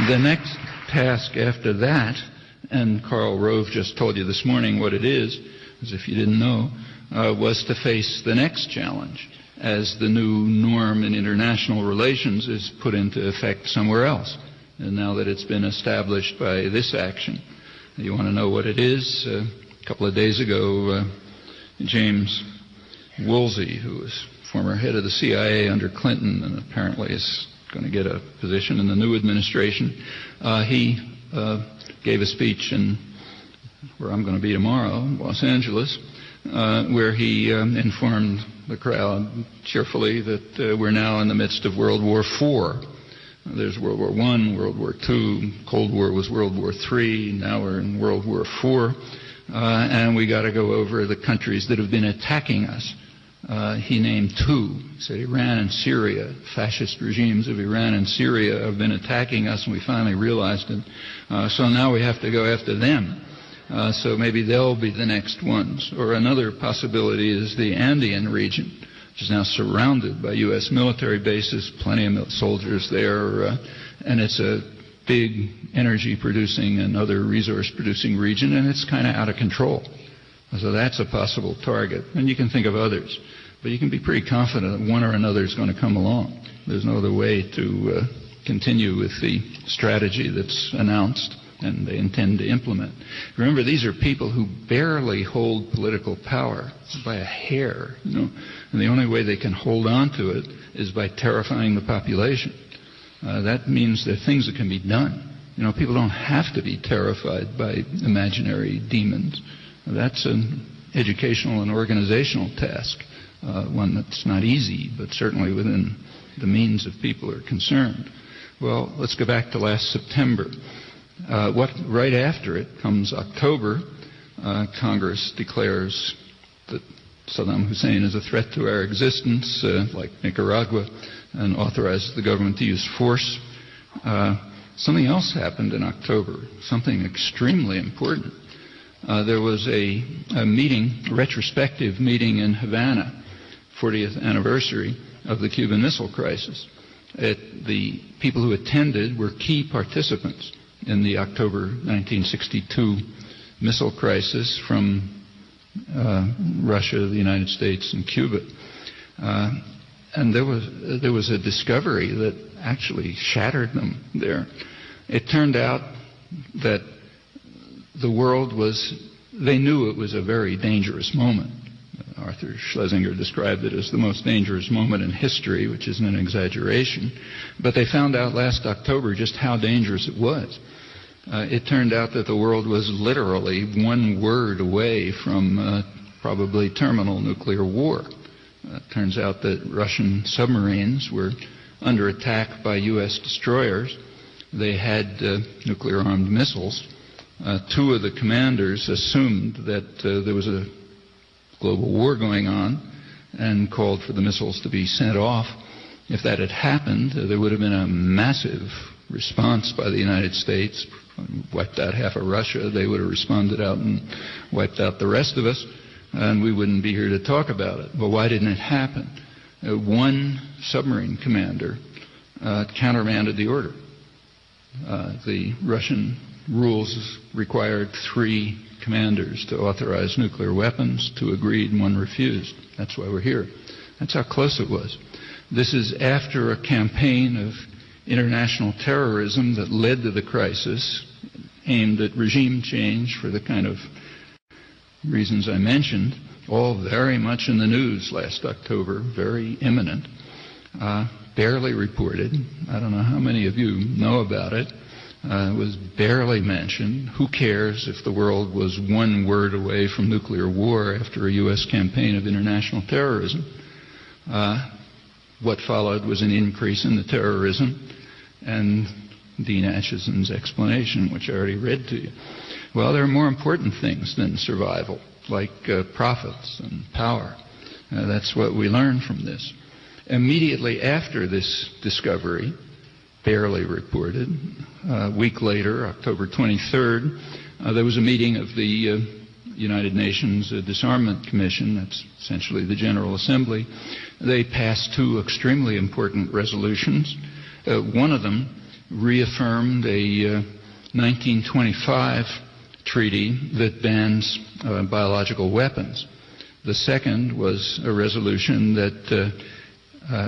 The next task after that, and Karl Rove just told you this morning what it is, as if you didn't know, was to face the next challenge as the new norm in international relations is put into effect somewhere else. And now that it's been established by this action, you want to know what it is? A couple of days ago, James Woolsey, who was former head of the CIA under Clinton and apparently is going to get a position in the new administration, he gave a speech in where I'm going to be tomorrow, Los Angeles, where he informed the crowd cheerfully that we're now in the midst of World War IV. There's World War I, World War II, Cold War was World War III, now we're in World War IV, and we got to go over the countries that have been attacking us. He named two. He said Iran and Syria. Fascist regimes of Iran and Syria have been attacking us, and we finally realized it. So now we have to go after them. So maybe they'll be the next ones. Or another possibility is the Andean region, which is now surrounded by U.S. military bases, plenty of soldiers there, and it's a big energy-producing and other resource-producing region, and it's kind of out of control. So that's a possible target. And you can think of others. But you can be pretty confident that one or another is going to come along. There's no other way to continue with the strategy that's announced and they intend to implement. Remember, these are people who barely hold political power by a hair, and the only way they can hold on to it is by terrifying the population. That means there are things that can be done. People don't have to be terrified by imaginary demons. That's an educational and organizational task, one that's not easy, but certainly within the means of people who are concerned. Well, let's go back to last September. Right after it comes October, Congress declares that Saddam Hussein is a threat to our existence, like Nicaragua, and authorizes the government to use force. Something else happened in October, something extremely important. There was a retrospective meeting in Havana, 40th anniversary of the Cuban Missile Crisis. The people who attended were key participants in the October 1962 missile crisis from Russia, the United States, and Cuba. And there was a discovery that actually shattered them there. It turned out that the world they knew it was a very dangerous moment. Arthur Schlesinger described it as the most dangerous moment in history, which isn't an exaggeration. But they found out last October just how dangerous it was. It turned out that the world was literally one word away from probably terminal nuclear war. It turns out that Russian submarines were under attack by U.S. destroyers. They had nuclear-armed missiles. Two of the commanders assumed that there was a global war going on and called for the missiles to be sent off. If that had happened, there would have been a massive response by the United States, wiped out half of Russia. They would have responded out and wiped out the rest of us, and we wouldn't be here to talk about it. Well, why didn't it happen? One submarine commander countermanded the order. The Russian rules required 3 commanders to authorize nuclear weapons. 2 agreed and 1 refused. That's why we're here. That's how close it was. This is after a campaign of international terrorism that led to the crisis, aimed at regime change for the kind of reasons I mentioned, all very much in the news last October, very imminent, barely reported. I don't know how many of you know about it. It was barely mentioned. Who cares if the world was 1 word away from nuclear war after a U.S. campaign of international terrorism? What followed was an increase in the terrorism and Dean Acheson's explanation, which I already read to you. Well, there are more important things than survival, like profits and power. That's what we learned from this. Immediately after this discovery, barely reported, a week later, October 23rd, there was a meeting of the United Nations Disarmament Commission. That's essentially the General Assembly. They passed 2 extremely important resolutions. One of them reaffirmed a 1925 treaty that bans biological weapons. The second was a resolution that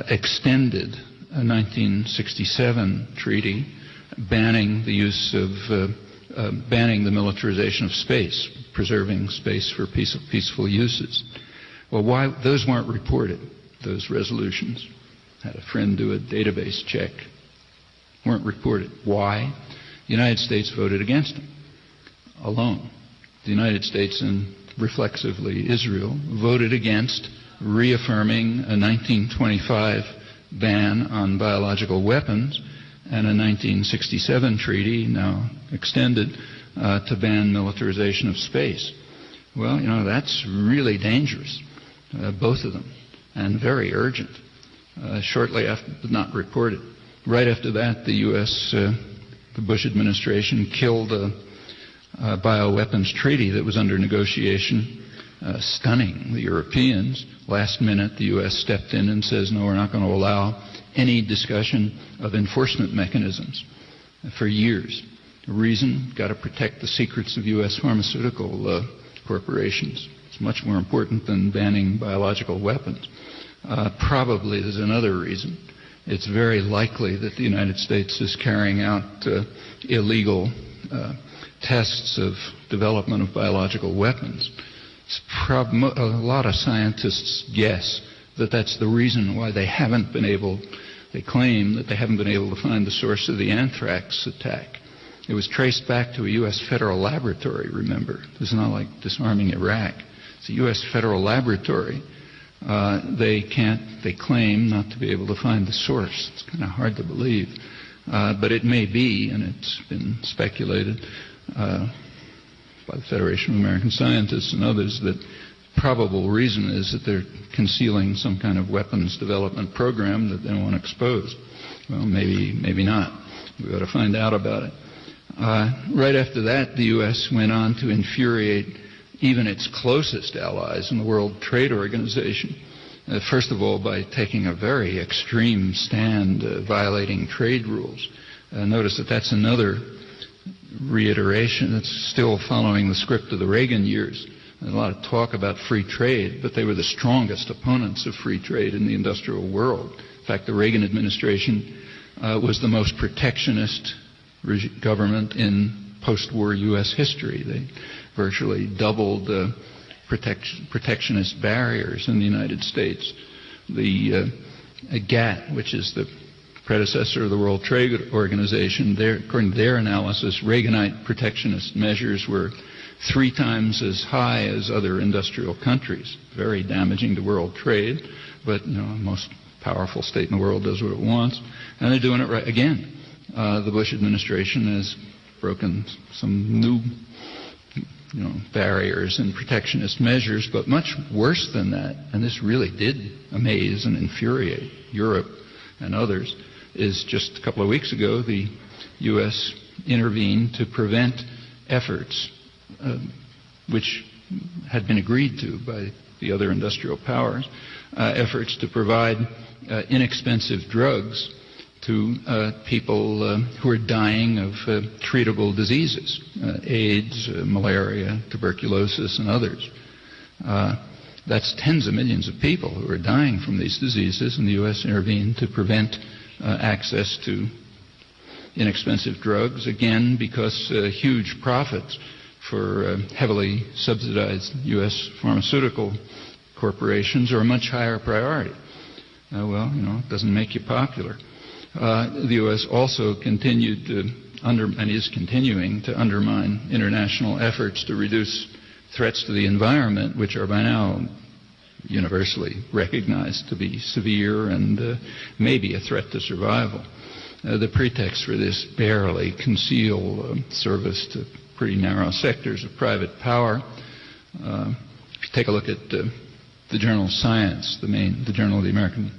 extended a 1967 treaty banning the use of banning the militarization of space, preserving space for peaceful uses. Well, why those weren't reported? Those resolutions. Had a friend do a database check. Weren't reported. Why? The United States voted against them alone. The United States and reflexively Israel voted against reaffirming a 1925 ban on biological weapons and a 1967 treaty, now extended, to ban militarization of space. Well, that's really dangerous, both of them, and very urgent. Shortly after, but not reported. Right after that, the U.S., the Bush administration killed a bioweapons treaty that was under negotiation, stunning the Europeans. Last minute, the U.S. stepped in and says, no, we're not going to allow any discussion of enforcement mechanisms for years. The reason, got to protect the secrets of U.S. pharmaceutical corporations. It's much more important than banning biological weapons. Probably there's another reason. It's very likely that the United States is carrying out illegal tests of development of biological weapons. A lot of scientists guess that that's the reason why they claim that they haven't been able to find the source of the anthrax attack. It was traced back to a U.S. federal laboratory, remember. This is not like disarming Iraq. It's a U.S. federal laboratory. They claim not to be able to find the source. It's kind of hard to believe. But it may be, and it's been speculated by the Federation of American Scientists and others, that probable reason is that they're concealing some kind of weapons development program that they don't want exposed. Well, maybe not. We ought to find out about it. Right after that, the U.S. went on to infuriate even its closest allies in the World Trade Organization. First of all, by taking a very extreme stand violating trade rules. Notice that that's another reiteration. It's still following the script of the Reagan years. There's a lot of talk about free trade, but they were the strongest opponents of free trade in the industrial world. In fact, the Reagan administration was the most protectionist government in post-war U.S. history. They virtually doubled protectionist barriers in the United States. The GATT, which is the predecessor of the World Trade Organization, according to their analysis, Reaganite protectionist measures were 3 times as high as other industrial countries. Very damaging to world trade, but the most powerful state in the world does what it wants, and they're doing it right again. The Bush administration has broken some new barriers and protectionist measures, but much worse than that, and this really did amaze and infuriate Europe and others, is just a couple of weeks ago the U.S. intervened to prevent efforts which had been agreed to by the other industrial powers, efforts to provide inexpensive drugs to people who are dying of treatable diseases, AIDS, malaria, tuberculosis, and others. That's tens of millions of people who are dying from these diseases, and the U.S. intervened to prevent access to inexpensive drugs, again because huge profits for heavily subsidized U.S. pharmaceutical corporations are a much higher priority. It doesn't make you popular. The U.S. also continued to and is continuing to undermine international efforts to reduce threats to the environment, which are by now universally recognized to be severe and maybe a threat to survival. The pretext for this barely conceal service to pretty narrow sectors of private power. If you take a look at the journal Science, the journal of the American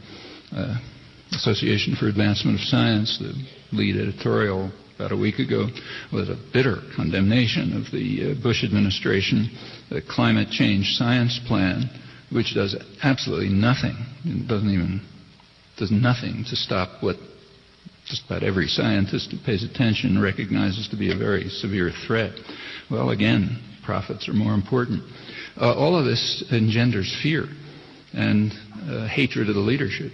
Association for Advancement of Science, the lead editorial about a week ago was a bitter condemnation of the Bush administration climate change science plan, which does absolutely nothing. It does nothing to stop what just about every scientist who pays attention recognizes to be a very severe threat. Well, again, profits are more important. All of this engenders fear and hatred of the leadership,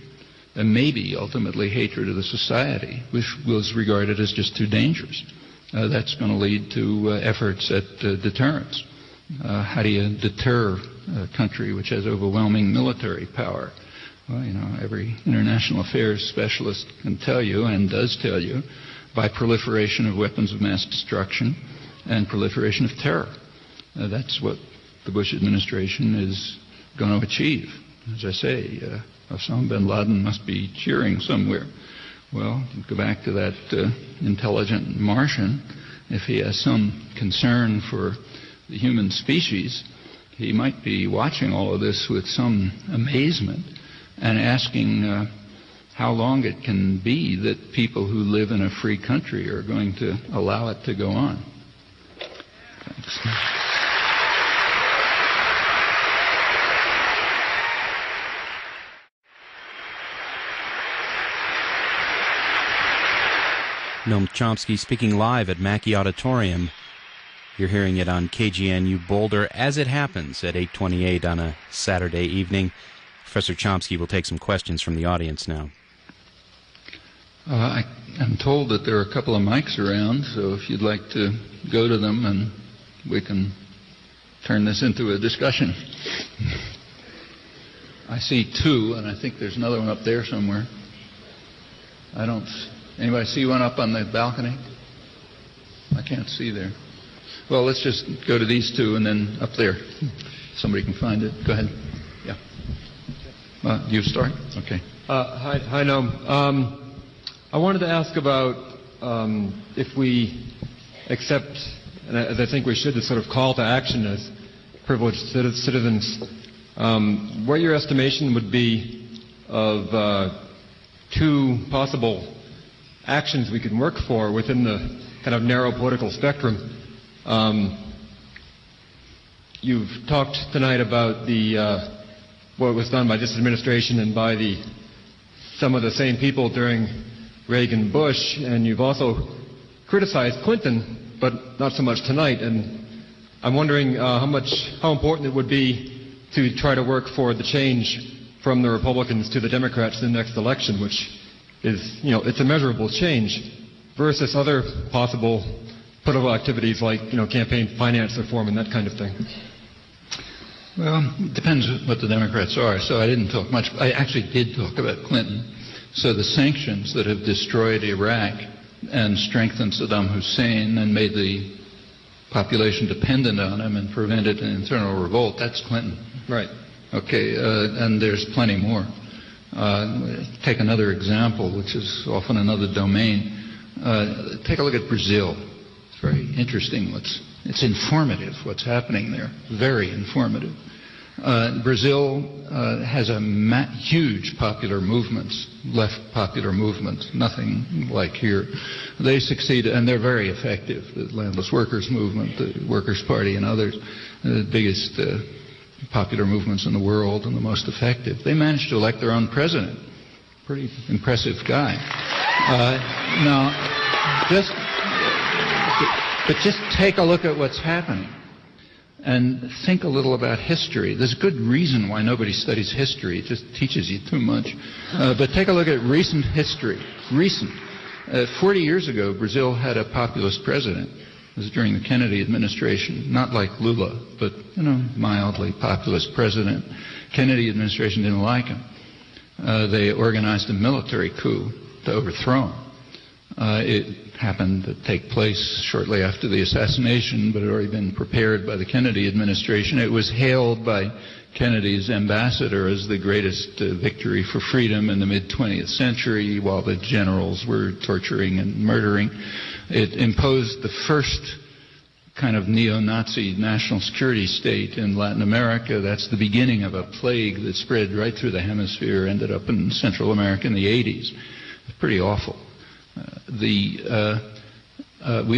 and maybe ultimately hatred of the society, which was regarded as just too dangerous. That's going to lead to efforts at deterrence. How do you deter a country which has overwhelming military power? Well, every international affairs specialist can tell you, and does tell you, by proliferation of weapons of mass destruction and proliferation of terror. That's what the Bush administration is going to achieve. As I say, Osama bin Laden must be cheering somewhere. Well, go back to that intelligent Martian. If he has some concern for the human species, he might be watching all of this with some amazement and asking how long it can be that people who live in a free country are going to allow it to go on. Thanks. Noam Chomsky speaking live at Mackey Auditorium. You're hearing it on KGNU Boulder as it happens at 8:28 on a Saturday evening. Professor Chomsky will take some questions from the audience now. I'm told that there are a couple of mics around, so if you'd like to go to them and we can turn this into a discussion. I see two, and I think there's another one up there somewhere. Anybody see one up on the balcony? I can't see there. Well, let's just go to these two and then up there. Somebody can find it. Go ahead. Yeah. You start? Okay. Hi, Noam. I wanted to ask about if we accept, and as I think we should, this sort of call to action as privileged citizens, what your estimation would be of two possible actions we can work for within the kind of narrow political spectrum. You've talked tonight about what was done by this administration and by some of the same people during Reagan Bush, and you've also criticized Clinton, but not so much tonight. And I'm wondering how important it would be to try to work for the change from the Republicans to the Democrats in the next election, which is, it's a measurable change, versus other possible political activities like, campaign finance reform and that kind of thing. Well, it depends what the Democrats are. So I didn't talk much. I actually did talk about Clinton. So the sanctions that have destroyed Iraq and strengthened Saddam Hussein and made the population dependent on him and prevented an internal revolt, that's Clinton. Right. Okay, and there's plenty more. Take another example, which is often another domain. Take a look at Brazil. It's very interesting. It's informative what's happening there. Very informative. Brazil has huge popular movements, left popular movements, nothing like here. They succeed, and they're very effective. The Landless Workers Movement, the Workers' Party, and others, the biggest popular movements in the world and the most effective. They managed to elect their own president. Pretty impressive guy. Just take a look at what's happening and think a little about history. There's good reason why nobody studies history. It just teaches you too much. But take a look at recent history. 40 years ago, Brazil had a populist president. It was during the Kennedy administration, not like Lula, but, mildly populist president. Kennedy administration didn't like him. They organized a military coup to overthrow him. It happened to take place shortly after the assassination, but had already been prepared by the Kennedy administration. It was hailed by Kennedy's ambassador as the greatest victory for freedom in the mid-20th century, while the generals were torturing and murdering. It imposed the first kind of neo-Nazi national security state in Latin America. That's the beginning of a plague that spread right through the hemisphere, ended up in Central America in the 80s. It's pretty awful. We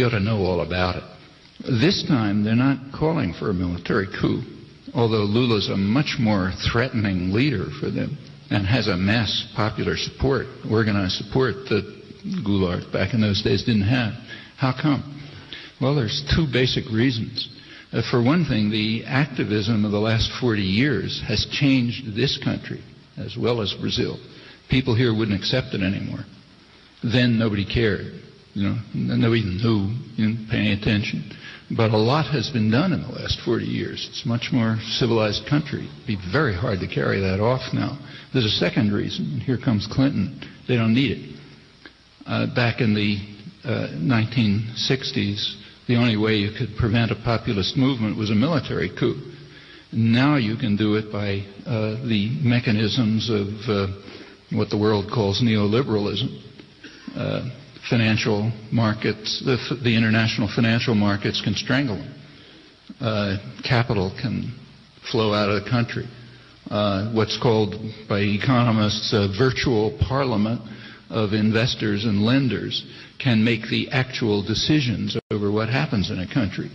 ought to know all about it. This time, they're not calling for a military coup, although Lula's a much more threatening leader for them and has a mass popular support, organized support that Goulart back in those days didn't have. How come? Well, there's two basic reasons. For one thing, the activism of the last 40 years has changed this country as well as Brazil. People here wouldn't accept it anymore. Then nobody cared. Nobody knew, paying attention. But a lot has been done in the last 40 years. It's a much more civilized country. It'd be very hard to carry that off now. There's a second reason. Here comes Clinton. They don't need it. Back in the 1960s, the only way you could prevent a populist movement was a military coup. Now you can do it by the mechanisms of what the world calls neoliberalism. Financial markets, the international financial markets can strangle them. Capital can flow out of the country. What's called by economists a virtual parliament of investors and lenders can make the actual decisions over what happens in a country.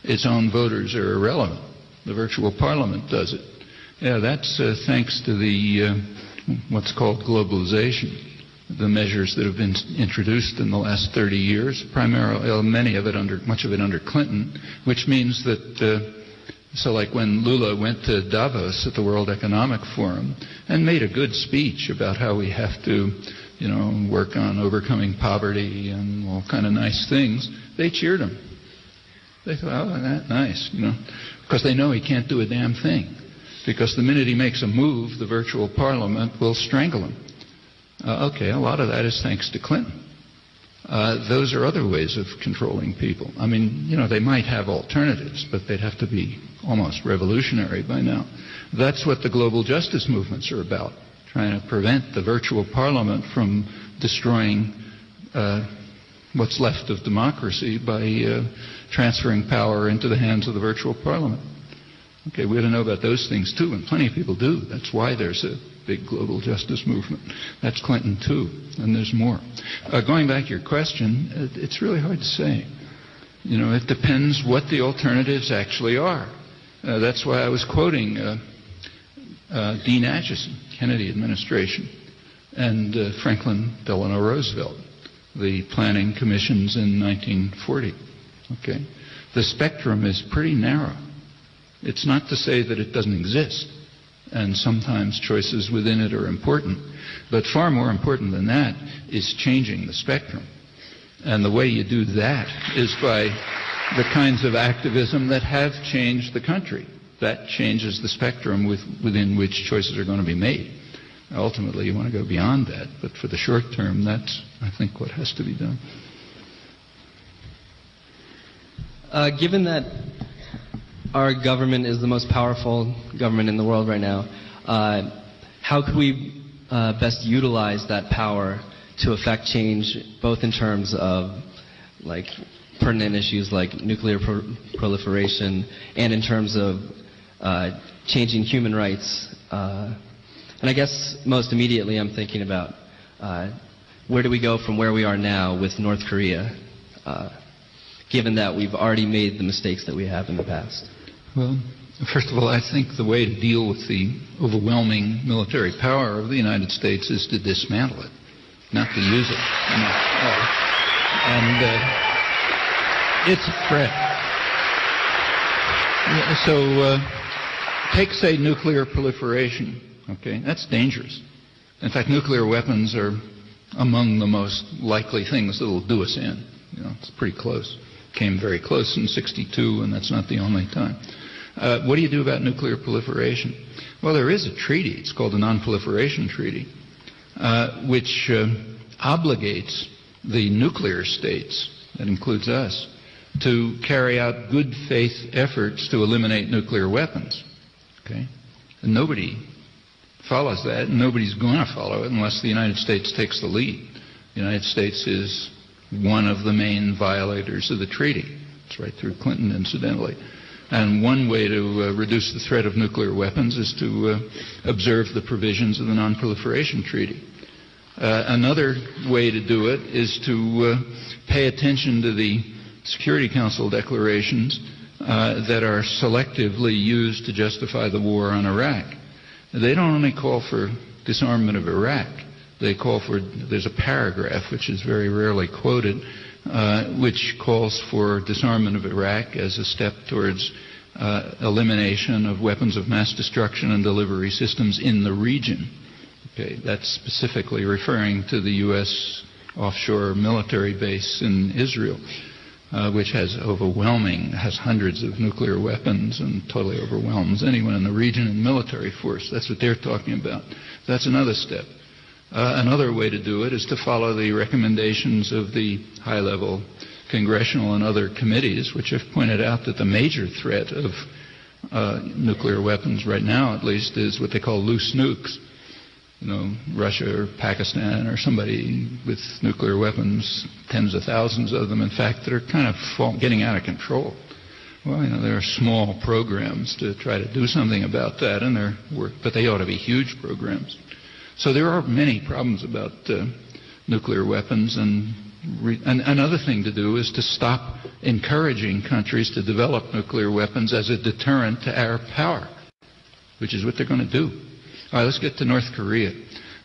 Its own voters are irrelevant. The virtual parliament does it. Yeah, that's thanks to the what's called globalization. The measures that have been introduced in the last 30 years, primarily, much of it under Clinton, which means that, like when Lula went to Davos at the World Economic Forum and made a good speech about how we have to, work on overcoming poverty and all kind of nice things, they cheered him. They thought, oh, that's nice, because they know he can't do a damn thing. Because the minute he makes a move, the virtual parliament will strangle him. Okay, a lot of that is thanks to Clinton. Those are other ways of controlling people. I mean, they might have alternatives, but they'd have to be almost revolutionary by now. That's what the global justice movements are about, trying to prevent the virtual parliament from destroying what's left of democracy by transferring power into the hands of the virtual parliament. Okay, we ought to know about those things too, and plenty of people do. That's why there's a big global justice movement. That's Clinton too, and there's more. Going back to your question, it's really hard to say. It depends what the alternatives actually are. That's why I was quoting Dean Acheson, Kennedy administration, and Franklin Delano Roosevelt, the planning commissions in 1940. Okay, the spectrum is pretty narrow. It's not to say that it doesn't exist, and sometimes choices within it are important. But far more important than that is changing the spectrum. And the way you do that is by the kinds of activism that have changed the country. That changes the spectrum within which choices are going to be made. Ultimately, you want to go beyond that. But for the short term, that's, I think, what has to be done. Given that our government is the most powerful government in the world right now, how could we best utilize that power to affect change, both in terms of pertinent issues like nuclear proliferation and in terms of changing human rights? And I guess most immediately I'm thinking about where do we go from where we are now with North Korea, given that we've already made the mistakes that we have in the past? Well, first of all, I think the way to deal with the overwhelming military power of the United States is to dismantle it. not to use it. And it's a threat. So take, say, nuclear proliferation. Okay, that's dangerous. In fact, nuclear weapons are among the most likely things that will do us in. It's pretty close. Came very close in '62, and that's not the only time. What do you do about nuclear proliferation? Well, there is a treaty. It's called the Non-Proliferation Treaty, which obligates the nuclear states, that includes us, to carry out good faith efforts to eliminate nuclear weapons. Okay? And nobody follows that, and nobody's going to follow it unless the United States takes the lead. The United States is one of the main violators of the treaty. It's right through Clinton, incidentally. And one way to reduce the threat of nuclear weapons is to observe the provisions of the Non-Proliferation Treaty. Another way to do it is to pay attention to the Security Council declarations that are selectively used to justify the war on Iraq. They don't only call for disarmament of Iraq. They call for, there's a paragraph which is very rarely quoted, which calls for disarmament of Iraq as a step towards elimination of weapons of mass destruction and delivery systems in the region. Okay, that's specifically referring to the U.S. offshore military base in Israel, which has hundreds of nuclear weapons and totally overwhelms anyone in the region in military force. That's what they're talking about. That's another step. Another way to do it is to follow the recommendations of the high-level congressional and other committees, which have pointed out that the major threat of nuclear weapons right now, at least, is what they call loose nukes. Russia or Pakistan or somebody with nuclear weapons, tens of thousands of them, in fact, that are kind of getting out of control. Well, there are small programs to try to do something about that, but they ought to be huge programs. So there are many problems about nuclear weapons, and another thing to do is to stop encouraging countries to develop nuclear weapons as a deterrent to our power, which is what they're going to do. All right, let's get to North Korea.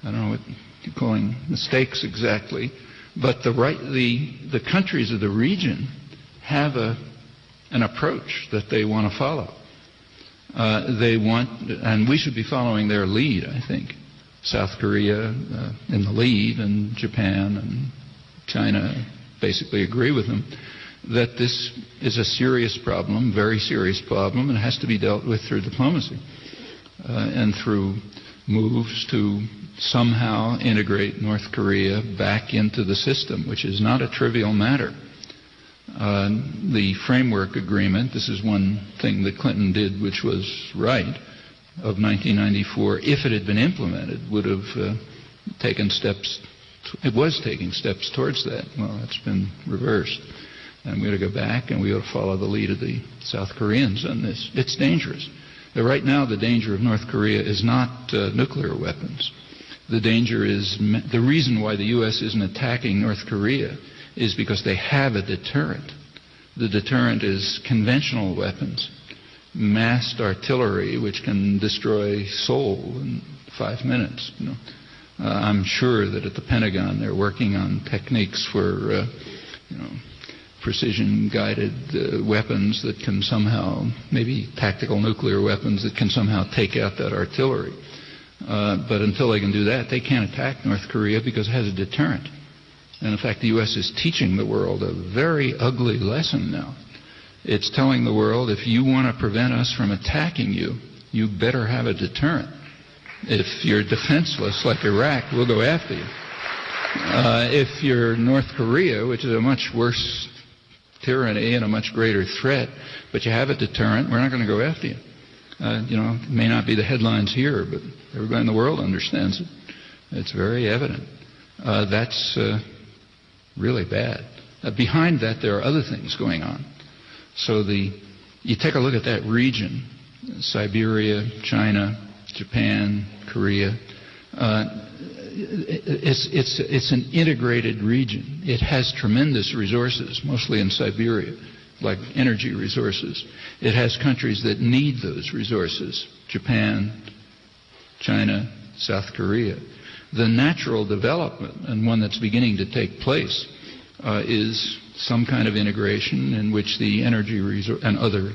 I don't know what you're calling mistakes exactly, but the countries of the region have an approach that they want to follow. And we should be following their lead, I think. South Korea in the lead, and Japan and China basically agree with them, that this is a serious problem, very serious problem, and it has to be dealt with through diplomacy and through moves to somehow integrate North Korea back into the system, which is not a trivial matter. The framework agreement, this is one thing that Clinton did which was right, of 1994, if it had been implemented, would have taken steps. It was taking steps towards that. Well, that's been reversed. And we ought to go back, and we ought to follow the lead of the South Koreans on this. It's dangerous. Right now, the danger of North Korea is not nuclear weapons. The danger is, the reason why the U.S. isn't attacking North Korea is because they have a deterrent. The deterrent is conventional weapons, massed artillery, which can destroy Seoul in 5 minutes. I'm sure that at the Pentagon they're working on techniques for, precision-guided weapons that can somehow, maybe tactical nuclear weapons that can somehow take out that artillery. But until they can do that, they can't attack North Korea because it has a deterrent. And in fact, the U.S. is teaching the world a very ugly lesson now. It's telling the world, if you want to prevent us from attacking you, you better have a deterrent. If you're defenseless like Iraq, we'll go after you. If you're North Korea, which is a much worse tyranny and a much greater threat, but you have a deterrent, we're not going to go after you. It may not be the headlines here, but everybody in the world understands it. It's very evident. That's really bad. Behind that, there are other things going on. So you take a look at that region, Siberia, China, Japan, Korea. It's an integrated region. It has tremendous resources, mostly in Siberia, like energy resources. It has countries that need those resources, Japan, China, South Korea. The natural development, and one that's beginning to take place, is some kind of integration in which the energy and other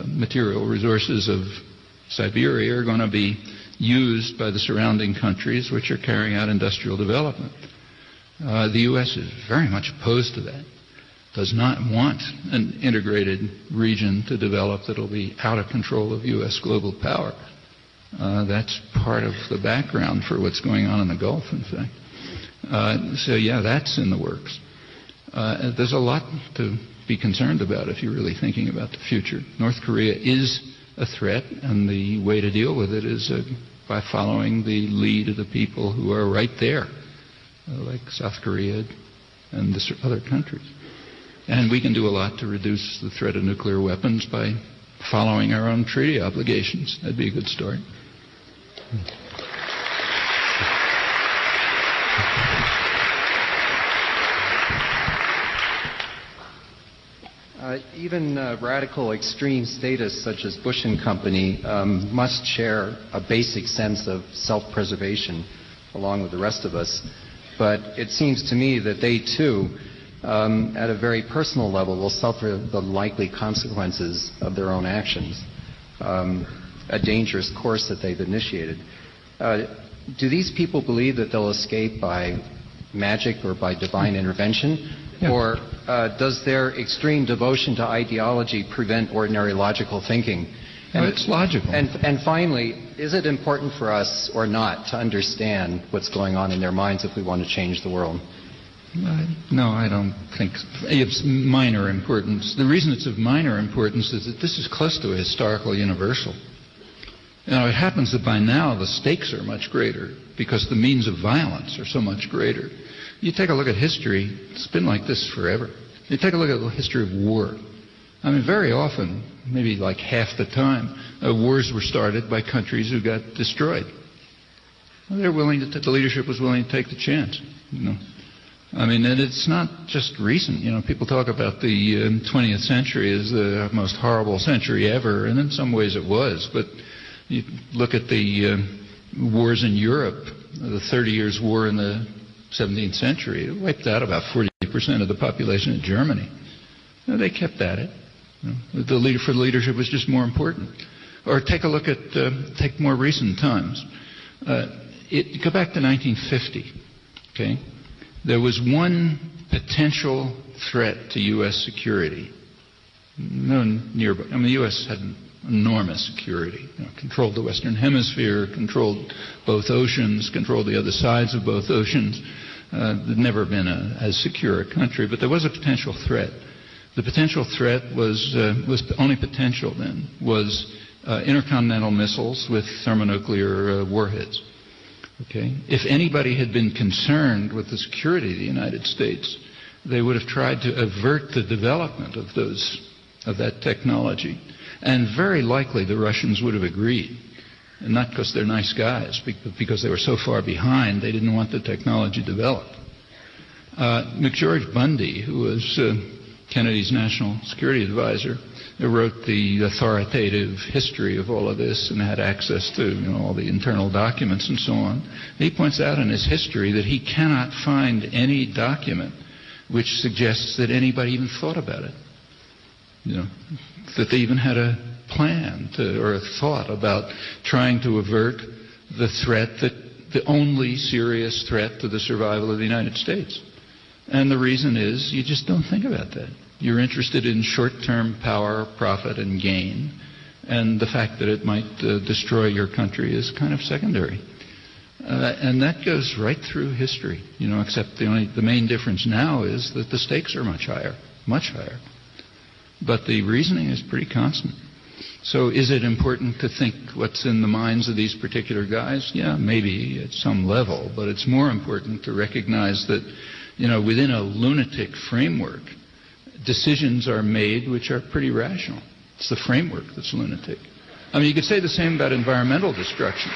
material resources of Siberia are going to be used by the surrounding countries which are carrying out industrial development. The U.S. is very much opposed to that, does not want an integrated region to develop that will be out of control of U.S. global power. That's part of the background for what's going on in the Gulf, in fact. So, yeah, that's in the works. There's a lot to be concerned about if you're really thinking about the future. North Korea is a threat, and the way to deal with it is by following the lead of the people who are right there, like South Korea and the other countries. And we can do a lot to reduce the threat of nuclear weapons by following our own treaty obligations. That'd be a good start. Even radical extreme statists such as Bush and Company must share a basic sense of self-preservation along with the rest of us. But it seems to me that they too, at a very personal level, will suffer the likely consequences of their own actions, a dangerous course that they've initiated. Do these people believe that they'll escape by magic or by divine intervention? Yeah. Or does their extreme devotion to ideology prevent ordinary logical thinking? And it's logical. And finally, is it important for us or not to understand what's going on in their minds if we want to change the world? No, I don't think it's minor importance. The reason it's of minor importance is that this is close to a historical universal. You know, it happens that by now the stakes are much greater because the means of violence are so much greater. You take a look at history, it's been like this forever. You take a look at the history of war. I mean, very often, maybe like half the time, wars were started by countries who got destroyed. Well, the leadership was willing to take the chance, you know. I mean, and it's not just recent. You know, people talk about the 20th century as the most horrible century ever, and in some ways it was. But you look at the wars in Europe, the 30 Years' War in the 17th century, it wiped out about 40% of the population of Germany. You know, they kept at it. You know, the leadership was just more important. Or take a look at take more recent times. Go back to 1950. Okay, there was one potential threat to U.S. security. No nearby. I mean, the U.S. had enormous security. You know, controlled the Western Hemisphere, controlled both oceans, controlled the other sides of both oceans. There'd never been as secure a country, but there was a potential threat. The potential threat was only potential then, was intercontinental missiles with thermonuclear warheads. Okay? If anybody had been concerned with the security of the United States, they would have tried to avert the development of that technology. And very likely the Russians would have agreed. And not because they're nice guys, but because they were so far behind, they didn't want the technology developed. McGeorge Bundy, who was Kennedy's national security advisor, wrote the authoritative history of all of this and had access to all the internal documents and so on. He points out in his history that he cannot find any document which suggests that anybody even thought about it. That they even had a plan or a thought about trying to avert the threat, the only serious threat to the survival of the United States. And the reason is you just don't think about that. You're interested in short-term power, profit, and gain, and the fact that it might destroy your country is kind of secondary. And that goes right through history, except the main difference now is that the stakes are much higher. But the reasoning is pretty constant. So is it important to think what's in the minds of these particular guys? Yeah, maybe at some level, but it's more important to recognize that, within a lunatic framework, decisions are made which are pretty rational. It's the framework that's lunatic. I mean, you could say the same about environmental destruction.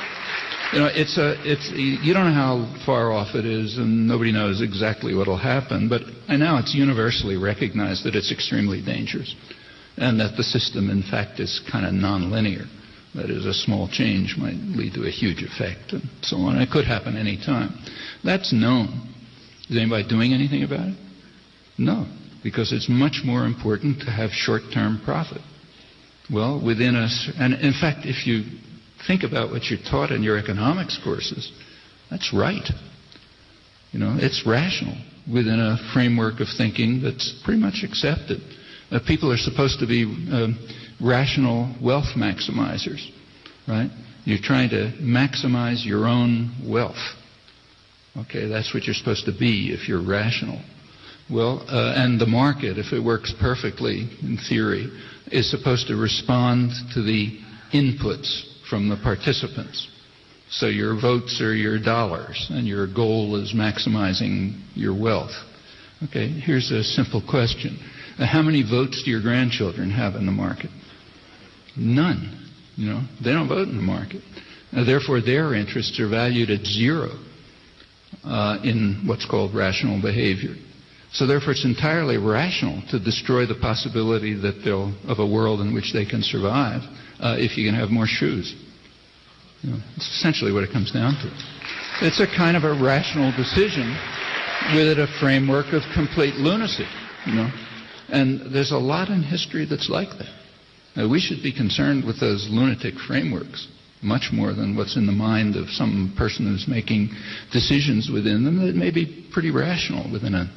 You don't know how far off it is, and nobody knows exactly what will happen, but now it's universally recognized that it's extremely dangerous, and that the system, in fact, is kind of nonlinear. That is, a small change might lead to a huge effect and so on. It could happen any time. That's known. Is anybody doing anything about it? No, because it's much more important to have short-term profit. Well, and in fact, if you think about what you're taught in your economics courses, that's right. It's rational within a framework of thinking that's pretty much accepted. People are supposed to be rational wealth maximizers, right? You're trying to maximize your own wealth. Okay, that's what you're supposed to be if you're rational. Well, and the market, if it works perfectly in theory, is supposed to respond to the inputs from the participants. So your votes are your dollars, and your goal is maximizing your wealth. Okay, here's a simple question. How many votes do your grandchildren have in the market? None. They don't vote in the market. Therefore, their interests are valued at zero in what's called rational behavior. So therefore, it's entirely rational to destroy the possibility of a world in which they can survive if you can have more shoes. It's essentially what it comes down to. It's a kind of a rational decision within a framework of complete lunacy, And there's a lot in history that's like that. Now, we should be concerned with those lunatic frameworks much more than what's in the mind of some person who's making decisions within them that may be pretty rational within an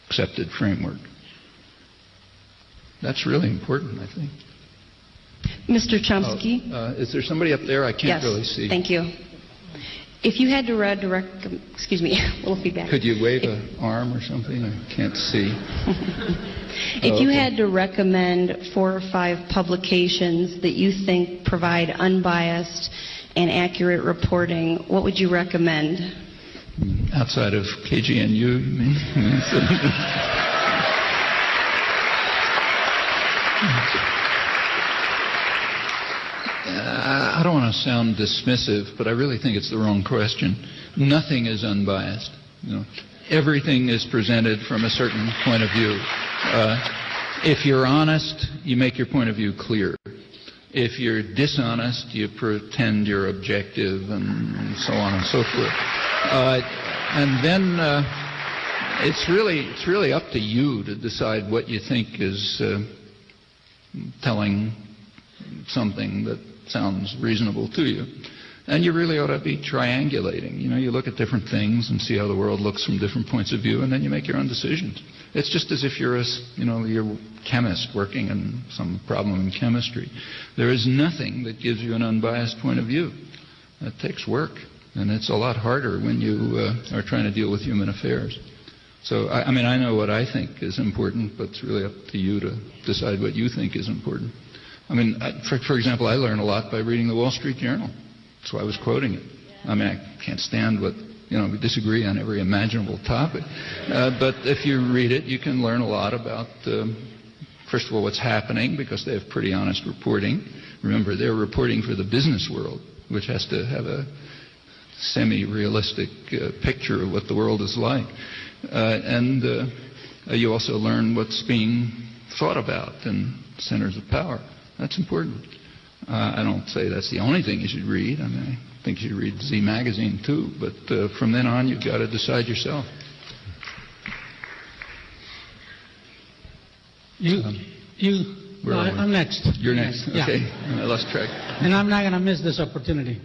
accepted framework. That's really important, I think. Mr. Chomsky? Is there somebody up there? I can't really see. Thank you. If you had to excuse me, a little feedback. Could you wave an arm or something? I can't see. If you had to recommend 4 or 5 publications that you think provide unbiased and accurate reporting, what would you recommend? Outside of KGNU, you mean? I don't want to sound dismissive, but I really think it's the wrong question. Nothing is unbiased. Everything is presented from a certain point of view. If you're honest, you make your point of view clear. If you're dishonest, you pretend you're objective and so on and so forth. And then it's really up to you to decide what you think is telling something that sounds reasonable to you. And you really ought to be triangulating. You look at different things and see how the world looks from different points of view, and then you make your own decisions. It's just as if you're a chemist working on some problem in chemistry. There is nothing that gives you an unbiased point of view. It takes work, and it's a lot harder when you are trying to deal with human affairs. So, I know what I think is important, but it's really up to you to decide what you think is important. For example, I learn a lot by reading the Wall Street Journal. That's why I was quoting it. I can't stand what, we disagree on every imaginable topic. But if you read it, you can learn a lot about, first of all, what's happening, because they have pretty honest reporting. Remember, they're reporting for the business world, which has to have a semi-realistic picture of what the world is like. And you also learn what's being thought about in centers of power. That's important. I don't say that's the only thing you should read. I think you should read Z Magazine too. But from then on, you've got to decide yourself. I'm next. You're next. Yeah. Okay. I lost track. And I'm not going to miss this opportunity.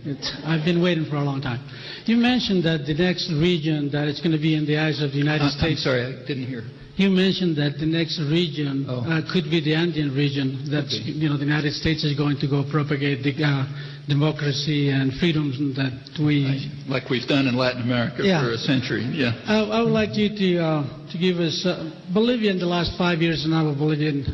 I've been waiting for a long time. You mentioned that the next region that it's going to be in the eyes of the United States. I'm sorry, I didn't hear. You mentioned that the next region could be the Andean region. That the United States is going to go propagate the democracy and freedoms that we like we've done in Latin America for a century. Yeah. I would like you to give us Bolivia in the last 5 years, and I'm a Bolivian.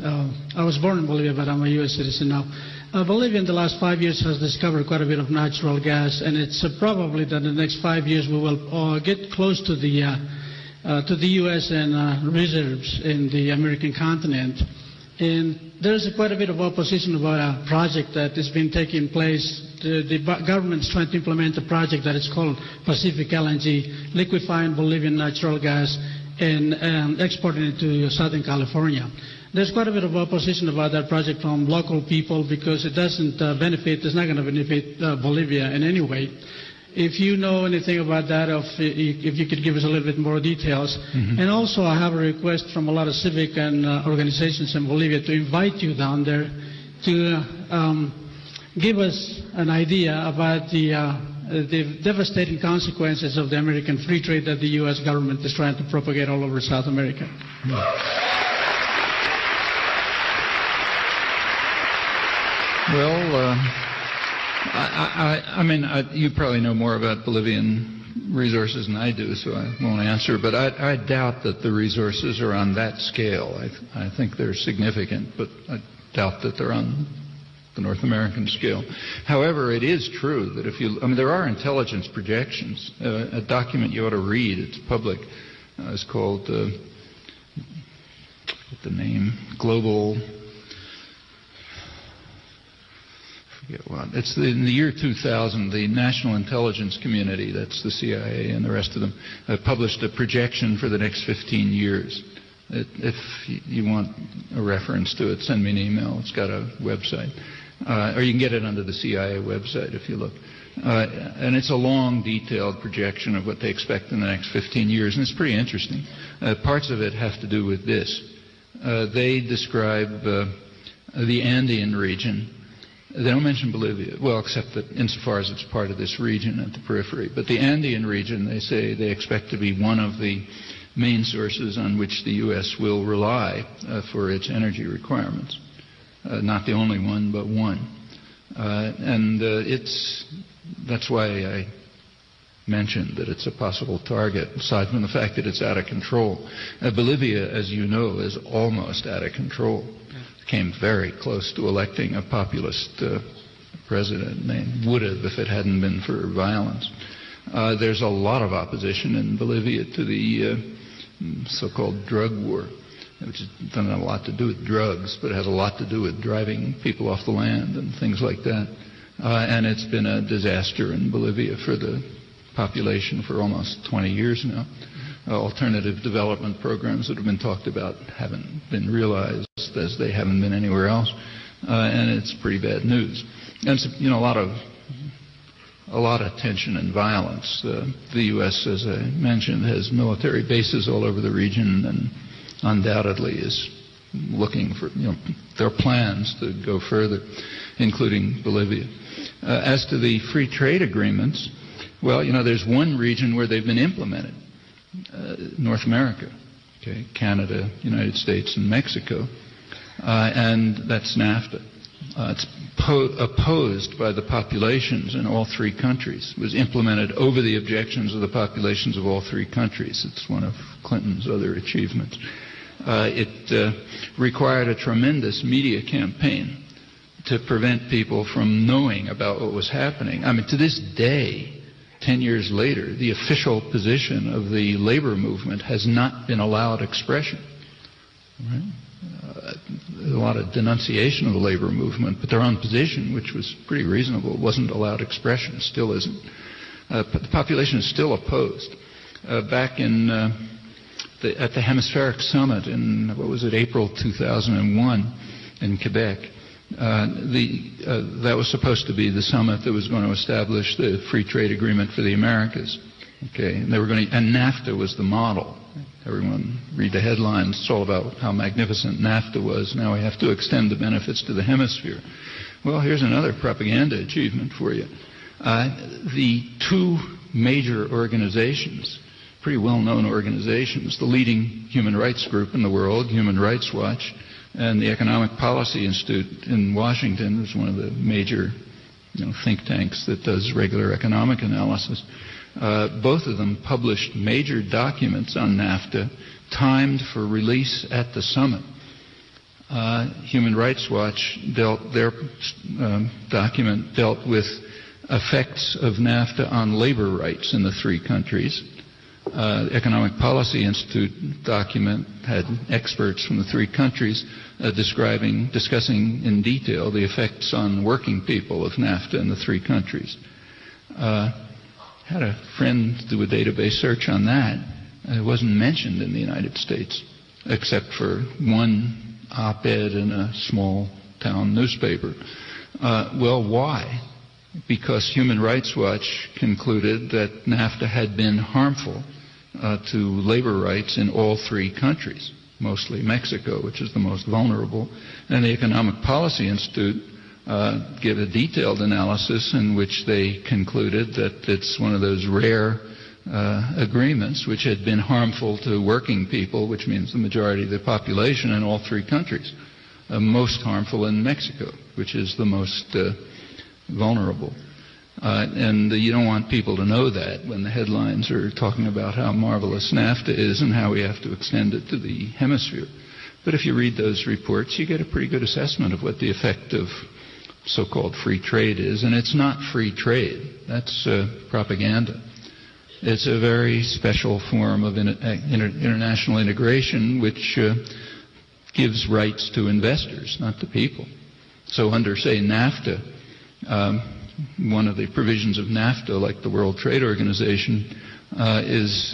I was born in Bolivia, but I'm a U.S. citizen now. Bolivia in the last 5 years has discovered quite a bit of natural gas, and it's probably that in the next 5 years we will get close to the U.S. and reserves in the American continent. And there's quite a bit of opposition about a project that has been taking place. The government is trying to implement a project that is called Pacific LNG, liquefying Bolivian natural gas and exporting it to Southern California. There's quite a bit of opposition about that project from local people because it doesn't it's not going to benefit Bolivia in any way. If you know anything about that, if you could give us a little bit more details. Mm-hmm. And also I have a request from a lot of civic and organizations in Bolivia to invite you down there to give us an idea about the devastating consequences of the American free trade that the U.S. government is trying to propagate all over South America. Well, I mean, you probably know more about Bolivian resources than I do, so I won't answer. But I doubt that the resources are on that scale. I think they're significant, but I doubt that they're on the North American scale. However, it is true that there are intelligence projections. A document you ought to read, it's public, it's called, what's the name, Global, it's in the year 2000, the National Intelligence Community, that's the CIA and the rest of them, published a projection for the next 15 years. If you want a reference to it, send me an email. It's got a website. Or you can get it under the CIA website if you look. And it's a long, detailed projection of what they expect in the next 15 years, and it's pretty interesting. Parts of it have to do with this. They describe the Andean region. They don't mention Bolivia, well, except that insofar as it's part of this region at the periphery. But the Andean region, they say they expect to be one of the main sources on which the U.S. will rely for its energy requirements. Not the only one, but one. That's why I mentioned that it's a possible target, aside from the fact that it's out of control. Bolivia, as you know, is almost out of control. Came very close to electing a populist president, named would have if it hadn't been for violence. There's a lot of opposition in Bolivia to the so-called drug war, which doesn't have a lot to do with drugs, but it has a lot to do with driving people off the land and things like that. And it's been a disaster in Bolivia for the population for almost 20 years now. Alternative development programs that have been talked about haven't been realized, as they haven't been anywhere else, and it's pretty bad news. And it's, a lot of tension and violence. The U.S., as I mentioned, has military bases all over the region, and undoubtedly is looking for, there are plans to go further, including Bolivia. As to the free trade agreements, well, there's one region where they've been implemented. North America, Canada, United States, and Mexico, and that's NAFTA. It's opposed by the populations in all three countries. It was implemented over the objections of the populations of all three countries. It's one of Clinton's other achievements. It required a tremendous media campaign to prevent people from knowing about what was happening. I mean, to this day, 10 years later, the official position of the labor movement has not been allowed expression. Right? A lot of denunciation of the labor movement, but their own position, which was pretty reasonable, wasn't allowed expression, still isn't. But the population is still opposed. Back in at the Hemispheric Summit in, April 2001 in Quebec, that was supposed to be the summit that was going to establish the free trade agreement for the Americas. And and NAFTA was the model. Everyone read the headlines. It's all about how magnificent NAFTA was. Now we have to extend the benefits to the hemisphere. Well, here's another propaganda achievement for you. The two major organizations, pretty well-known organizations, the leading human rights group in the world, Human Rights Watch, and the Economic Policy Institute in Washington, is one of the major think tanks that does regular economic analysis. Both of them published major documents on NAFTA timed for release at the summit. Human Rights Watch their document dealt with effects of NAFTA on labor rights in the three countries. The Economic Policy Institute document had experts from the three countries discussing in detail the effects on working people of NAFTA in the three countries. Had a friend do a database search on that. It wasn't mentioned in the United States, except for one op-ed in a small town newspaper. Well, why? Because Human Rights Watch concluded that NAFTA had been harmful to labor rights in all three countries, mostly Mexico, which is the most vulnerable. And the Economic Policy Institute gave a detailed analysis in which they concluded that it's one of those rare agreements which had been harmful to working people, which means the majority of the population in all three countries. Most harmful in Mexico, which is the most vulnerable. And you don't want people to know that when the headlines are talking about how marvelous NAFTA is and how we have to extend it to the hemisphere. But if you read those reports, you get a pretty good assessment of what the effect of so-called free trade is. And it's not free trade. That's propaganda. It's a very special form of international integration which gives rights to investors, not to people. So under, say, NAFTA, one of the provisions of NAFTA, like the World Trade Organization, is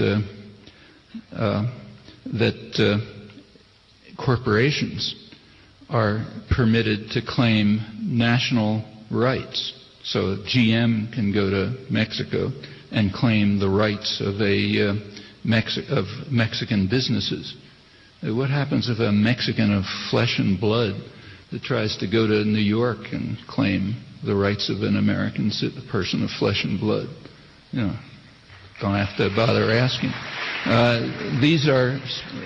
that corporations are permitted to claim national rights. So GM can go to Mexico and claim the rights of Mexican businesses. What happens if a Mexican of flesh and blood that tries to go to New York and claim the rights of an American person of flesh and blood? You know, don't have to bother asking.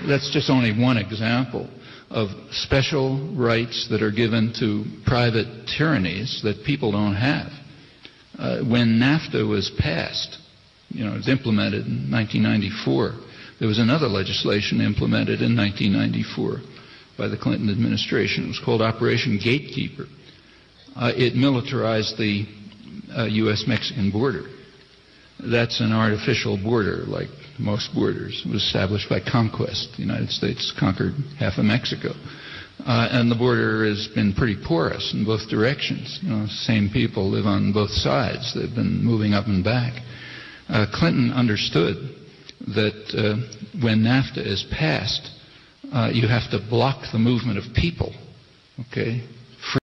That's just only one example of special rights that are given to private tyrannies that people don't have. When NAFTA was passed, it was implemented in 1994. There was another legislation implemented in 1994 by the Clinton administration. It was called Operation Gatekeeper. It militarized the U.S.-Mexican border. That's an artificial border, like most borders. It was established by conquest. The United States conquered half of Mexico. And the border has been pretty porous in both directions. Same people live on both sides. They've been moving up and back. Clinton understood that when NAFTA is passed, you have to block the movement of people. Okay?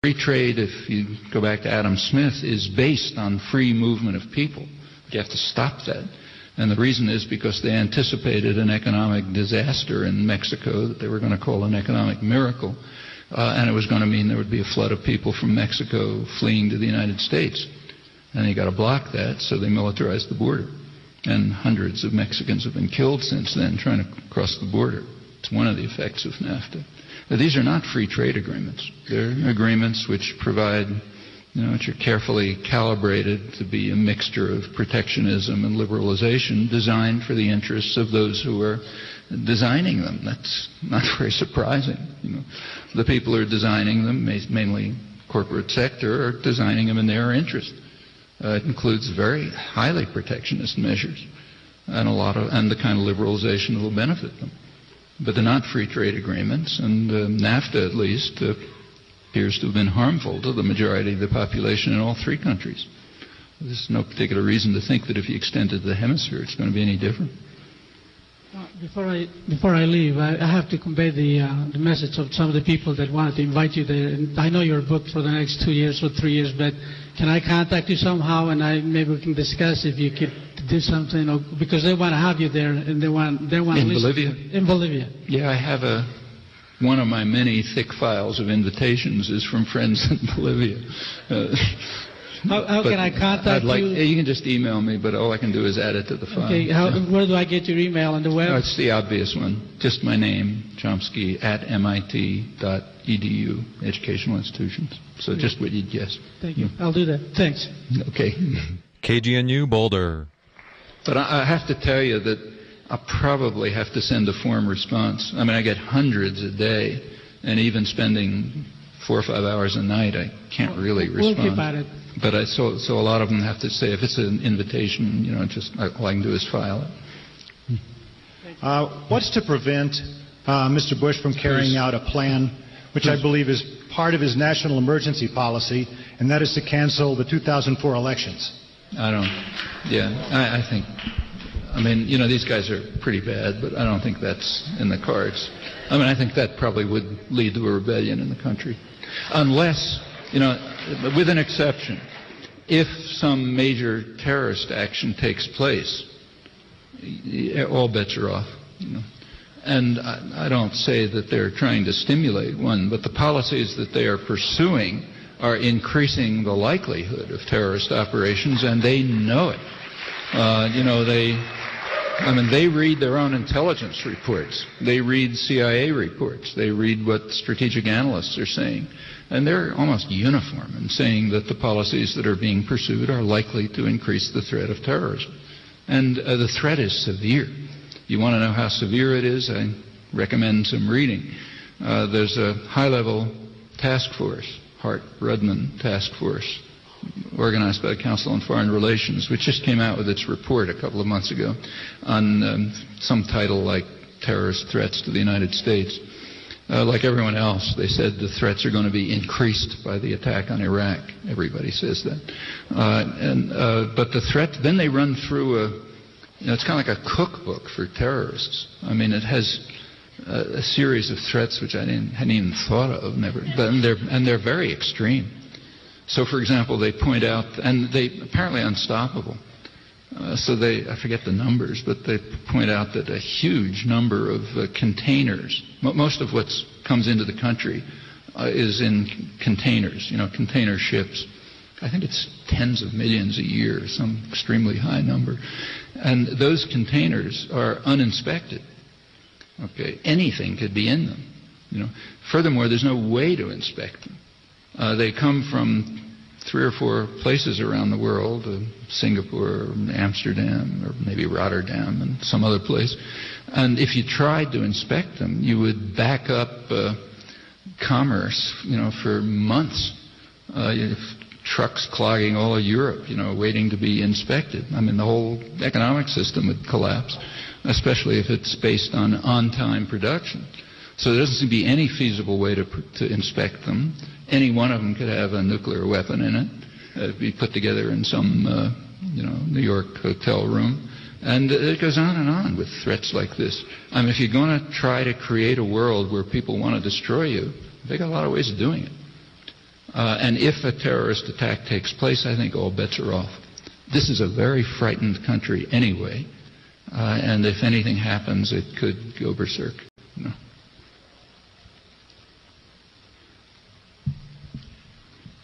Free trade, if you go back to Adam Smith, is based on free movement of people. You have to stop that. And the reason is because they anticipated an economic disaster in Mexico that they were going to call an economic miracle. And it was going to mean there would be a flood of people from Mexico fleeing to the United States. And you got to block that, so they militarized the border. And hundreds of Mexicans have been killed since then trying to cross the border. It's one of the effects of NAFTA. But these are not free trade agreements. They're agreements which provide, which are carefully calibrated to be a mixture of protectionism and liberalization designed for the interests of those who are designing them. That's not very surprising. The people who are designing them, mainly corporate sector, are designing them in their interest. It includes very highly protectionist measures and the kind of liberalization that will benefit them. But they're not free trade agreements, and NAFTA, at least, appears to have been harmful to the majority of the population in all three countries. There's no particular reason to think that if you extend it to the hemisphere, it's going to be any different. Before I leave, I have to convey the message of some of the people that wanted to invite you there. And I know you're booked for the next 2 years or 3 years, but can I contact you somehow, and maybe we can discuss if you could do something, because they want to have you there, and they want in Bolivia. In Bolivia. Yeah, I have one of my many thick files of invitations is from friends in Bolivia. How can I contact you? You can just email me, but all I can do is add it to the file. Okay, where do I get your email on the web? No, it's the obvious one. Just my name, Chomsky, at MIT.edu, educational institutions. So just what you'd guess. Thank you. I'll do that. Thanks. Okay. KGNU Boulder. But I have to tell you that I'll probably have to send a form response. I mean, I get hundreds a day, and even spending 4 or 5 hours a night, I can't really respond. We'll keep at it. But so a lot of them have to say, if it's an invitation, all I can do is file it. What's to prevent Mr. Bush from carrying out a plan, which I believe is part of his national emergency policy, and that is to cancel the 2004 elections? I think I mean, these guys are pretty bad, but I don't think that's in the cards. I mean, I think that probably would lead to a rebellion in the country. Unless, with an exception, if some major terrorist action takes place, all bets are off. And I don't say that they're trying to stimulate one, but the policies that they are pursuing are increasing the likelihood of terrorist operations, and they know it. They read their own intelligence reports. They read CIA reports. They read what strategic analysts are saying. And they're almost uniform in saying that the policies that are being pursued are likely to increase the threat of terrorism. And the threat is severe. You want to know how severe it is? I recommend some reading. There's a high-level task force, Hart-Rudman task force, organized by the Council on Foreign Relations, which just came out with its report a couple of months ago on some title like Terrorist Threats to the United States. Like everyone else, they said the threats are going to be increased by the attack on Iraq. Everybody says that. But the threat, then they run through it's kind of like a cookbook for terrorists. I mean, it has a series of threats which I hadn't even thought of, and they're very extreme. So, for example, they point out, and they apparently unstoppable. I forget the numbers, but they point out that a huge number of containers, most of what comes into the country is in containers, container ships. I think it's tens of millions a year, some extremely high number. And those containers are uninspected. Okay, anything could be in them. Furthermore, there's no way to inspect them. They come from 3 or 4 places around the world, Singapore, Amsterdam, or maybe Rotterdam, and some other place. And if you tried to inspect them, you would back up commerce, for months. Trucks clogging all of Europe, waiting to be inspected. I mean, the whole economic system would collapse, especially if it's based on on-time production. So there doesn't seem to be any feasible way to inspect them. Any one of them could have a nuclear weapon in it, be put together in some, New York hotel room. And it goes on and on with threats like this. I mean, if you're going to try to create a world where people want to destroy you, they got a lot of ways of doing it. And if a terrorist attack takes place, I think all bets are off. This is a very frightened country anyway, and if anything happens, it could go berserk.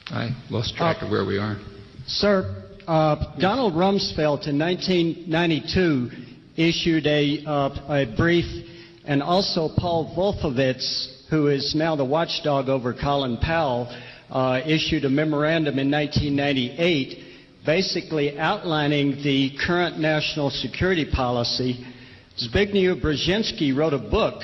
I lost track of where we are. Sir, Donald Rumsfeld in 1992 issued a brief, and also Paul Wolfowitz, who is now the watchdog over Colin Powell, issued a memorandum in 1998 basically outlining the current national security policy. Zbigniew Brzezinski wrote a book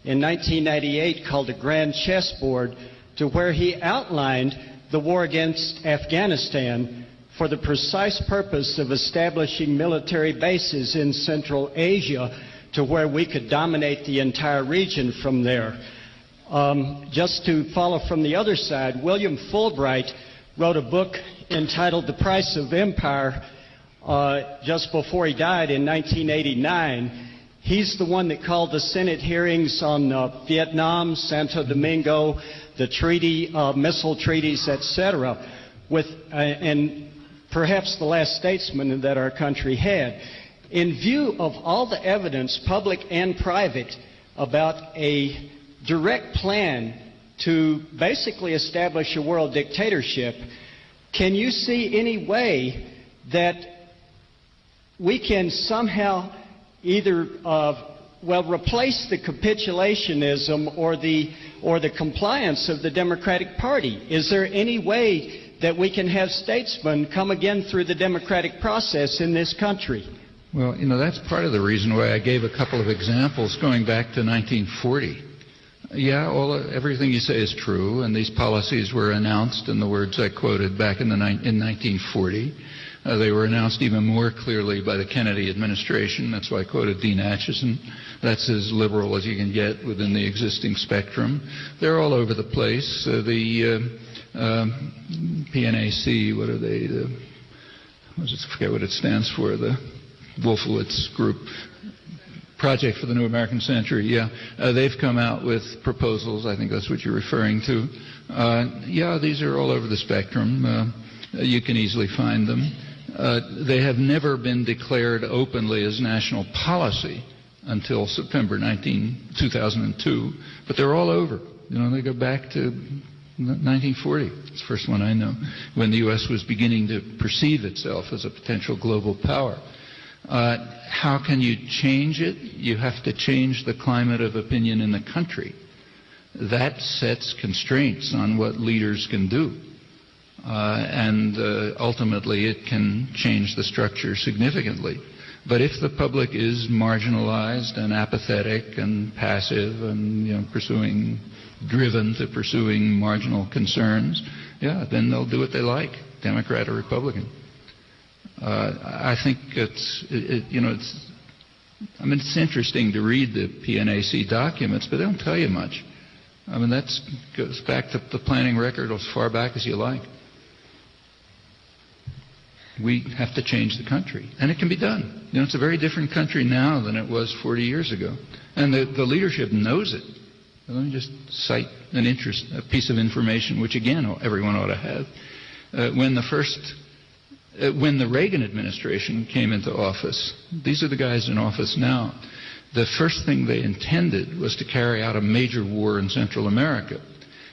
in 1998 called The Grand Chessboard, to where he outlined the war against Afghanistan for the precise purpose of establishing military bases in Central Asia to where we could dominate the entire region from there. Just to follow from the other side, William Fulbright wrote a book entitled The Price of Empire just before he died in 1989. He's the one that called the Senate hearings on Vietnam, Santo Domingo, the treaty, missile treaties, etc., and perhaps the last statesman that our country had. In view of all the evidence, public and private, about a direct plan to basically establish a world dictatorship, can you see any way that we can somehow either replace the capitulationism or the compliance of the Democratic Party? Is there any way that we can have statesmen come again through the democratic process in this country? Well, that's part of the reason why I gave a couple of examples going back to 1940. Yeah, everything you say is true, and these policies were announced in the words I quoted back in 1940. They were announced even more clearly by the Kennedy administration. That's why I quoted Dean Acheson. That's as liberal as you can get within the existing spectrum. They're all over the place. The PNAC, what are they? I forget what it stands for. The Wolfowitz group, Project for the New American Century, they've come out with proposals. I think that's what you're referring to. These are all over the spectrum. You can easily find them. They have never been declared openly as national policy until September 2002, but they're all over. They go back to 1940. It's the first one I know, when the U.S. was beginning to perceive itself as a potential global power. How can you change it? You have to change the climate of opinion in the country. That sets constraints on what leaders can do. And ultimately it can change the structure significantly. But if the public is marginalized and apathetic and passive and driven to pursuing marginal concerns, then they'll do what they like, Democrat or Republican. I think it's interesting to read the PNAC documents, but they don't tell you much. That goes back to the planning record as far back as you like. We have to change the country, and it can be done. It's a very different country now than it was 40 years ago, and the leadership knows it. Let me just cite a piece of information, which again everyone ought to have. When the Reagan administration came into office, these are the guys in office now. The first thing they intended was to carry out a major war in Central America,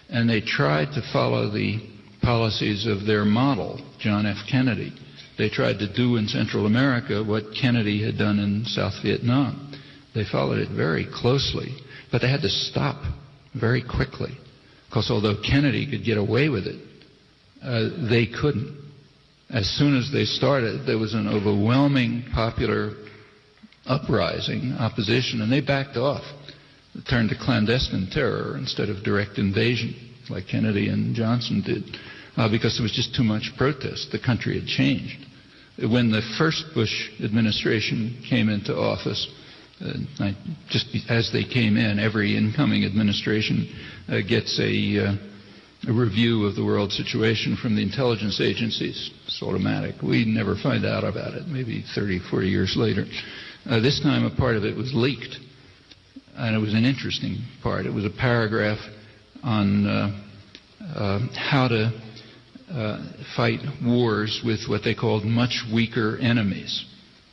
and they tried to follow the policies of their model, John F. Kennedy. They tried to do in Central America what Kennedy had done in South Vietnam. They followed it very closely, but they had to stop very quickly, because although Kennedy could get away with it, they couldn't. As soon as they started, there was an overwhelming popular uprising, opposition, and they backed off. They turned to clandestine terror instead of direct invasion, like Kennedy and Johnson did, because there was just too much protest. The country had changed. When the first Bush administration came into office, just as they came in, every incoming administration gets a review of the world situation from the intelligence agencies. It's automatic. We never find out about it, maybe 30, 40 years later. This time a part of it was leaked, and it was an interesting part. It was a paragraph on how to fight wars with what they called much weaker enemies.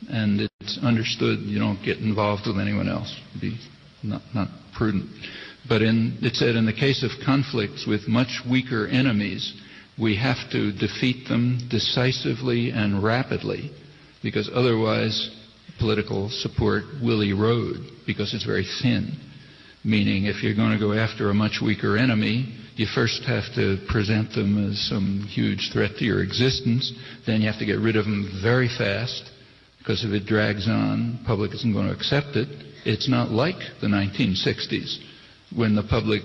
And it's understood you don't get involved with anyone else. It'd be not prudent. But it said in the case of conflicts with much weaker enemies, we have to defeat them decisively and rapidly, because otherwise political support will erode, because it's very thin. Meaning if you're going to go after a much weaker enemy, you first have to present them as some huge threat to your existence. Then you have to get rid of them very fast, because if it drags on, the public isn't going to accept it. It's not like the 1960s, when the public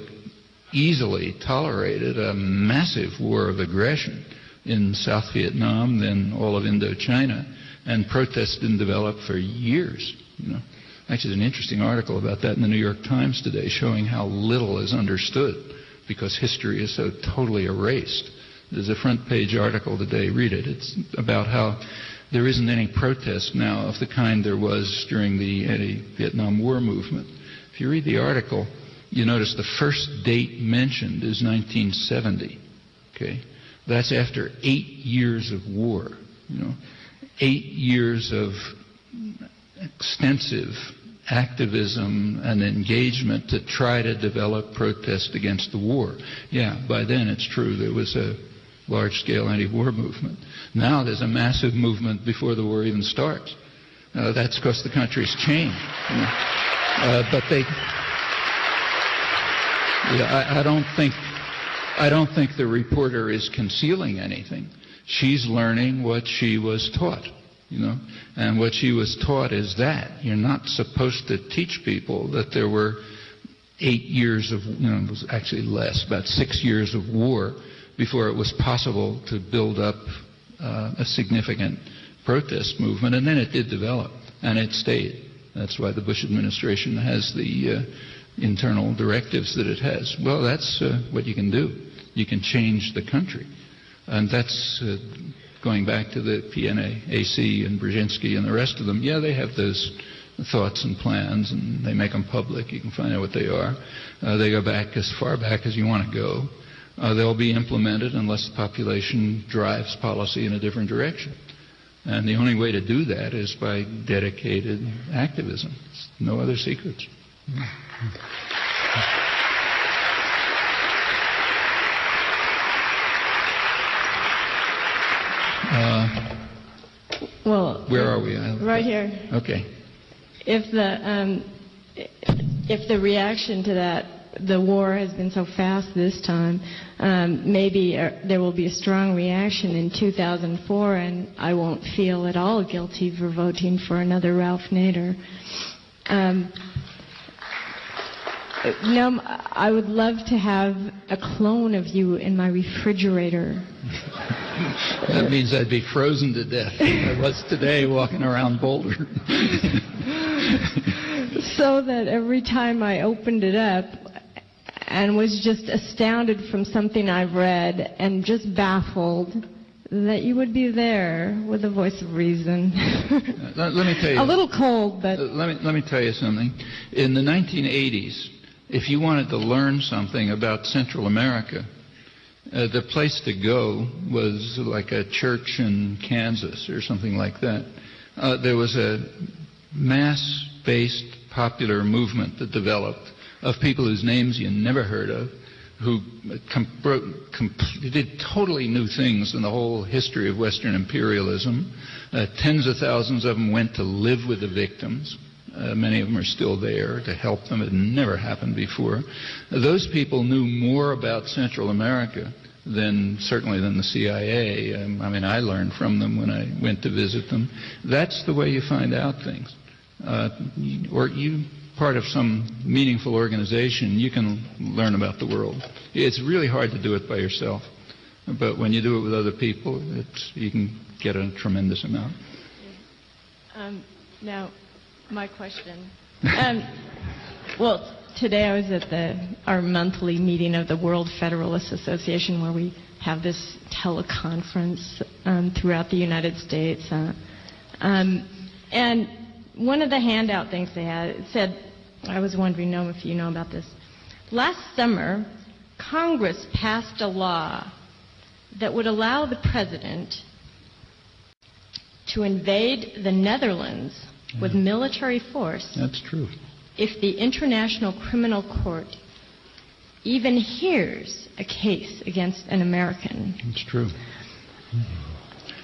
easily tolerated a massive war of aggression in South Vietnam, then all of Indochina, and protests didn't develop for years. Actually, there's an interesting article about that in the New York Times today, showing how little is understood because history is so totally erased. There's a front page article today, read it. It's about how there isn't any protest now of the kind there was during the anti-Vietnam War movement. If you read the article, you notice the first date mentioned is 1970. Okay, that's after 8 years of war. 8 years of extensive activism and engagement to try to develop protest against the war. Yeah, by then it's true there was a large-scale anti-war movement. Now there's a massive movement before the war even starts. That's because the country's changed. But they. Yeah, I don't think the reporter is concealing anything. She's learning what she was taught, and what she was taught is that you're not supposed to teach people that there were 8 years of, it was actually less, about 6 years of war before it was possible to build up a significant protest movement, and then it did develop, and it stayed. That's why the Bush administration has the internal directives that it has. Well, that's what you can do. You can change the country. And that's going back to the PNAC and Brzezinski and the rest of them, yeah, they have those thoughts and plans, and they make them public. You can find out what they are. They go back as far back as you want to go. They'll be implemented unless the population drives policy in a different direction. And the only way to do that is by dedicated activism. It's no other secrets. Well, where are we? Right here. Okay. If the reaction to that, the war has been so fast this time, maybe there will be a strong reaction in 2004, and I won't feel at all guilty for voting for another Ralph Nader. I would love to have a clone of you in my refrigerator. That means I'd be frozen to death. I was today walking around Boulder. So that every time I opened it up and was just astounded from something I've read and just baffled, that you would be there with a voice of reason. Let me tell you. A little cold, but... Let me tell you something. In the 1980s, if you wanted to learn something about Central America, the place to go was like a church in Kansas or something like that. There was a mass-based popular movement that developed of people whose names you never heard of, who did totally new things in the whole history of Western imperialism. Tens of thousands of them went to live with the victims. Many of them are still there to help them. It had never happened before. Those people knew more about Central America certainly than the CIA. I learned from them when I went to visit them. That's the way you find out things. Or you part of some meaningful organization, you can learn about the world. It's really hard to do it by yourself. But when you do it with other people, you can get a tremendous amount. Now, my question. Well, today I was at our monthly meeting of the World Federalist Association, where we have this teleconference throughout the United States. And one of the handout things they had, it said, I was wondering, Noam, if you know about this. Last summer, Congress passed a law that would allow the president to invade the Netherlands with military force. That's true. If the International Criminal Court even hears a case against an American. It's true.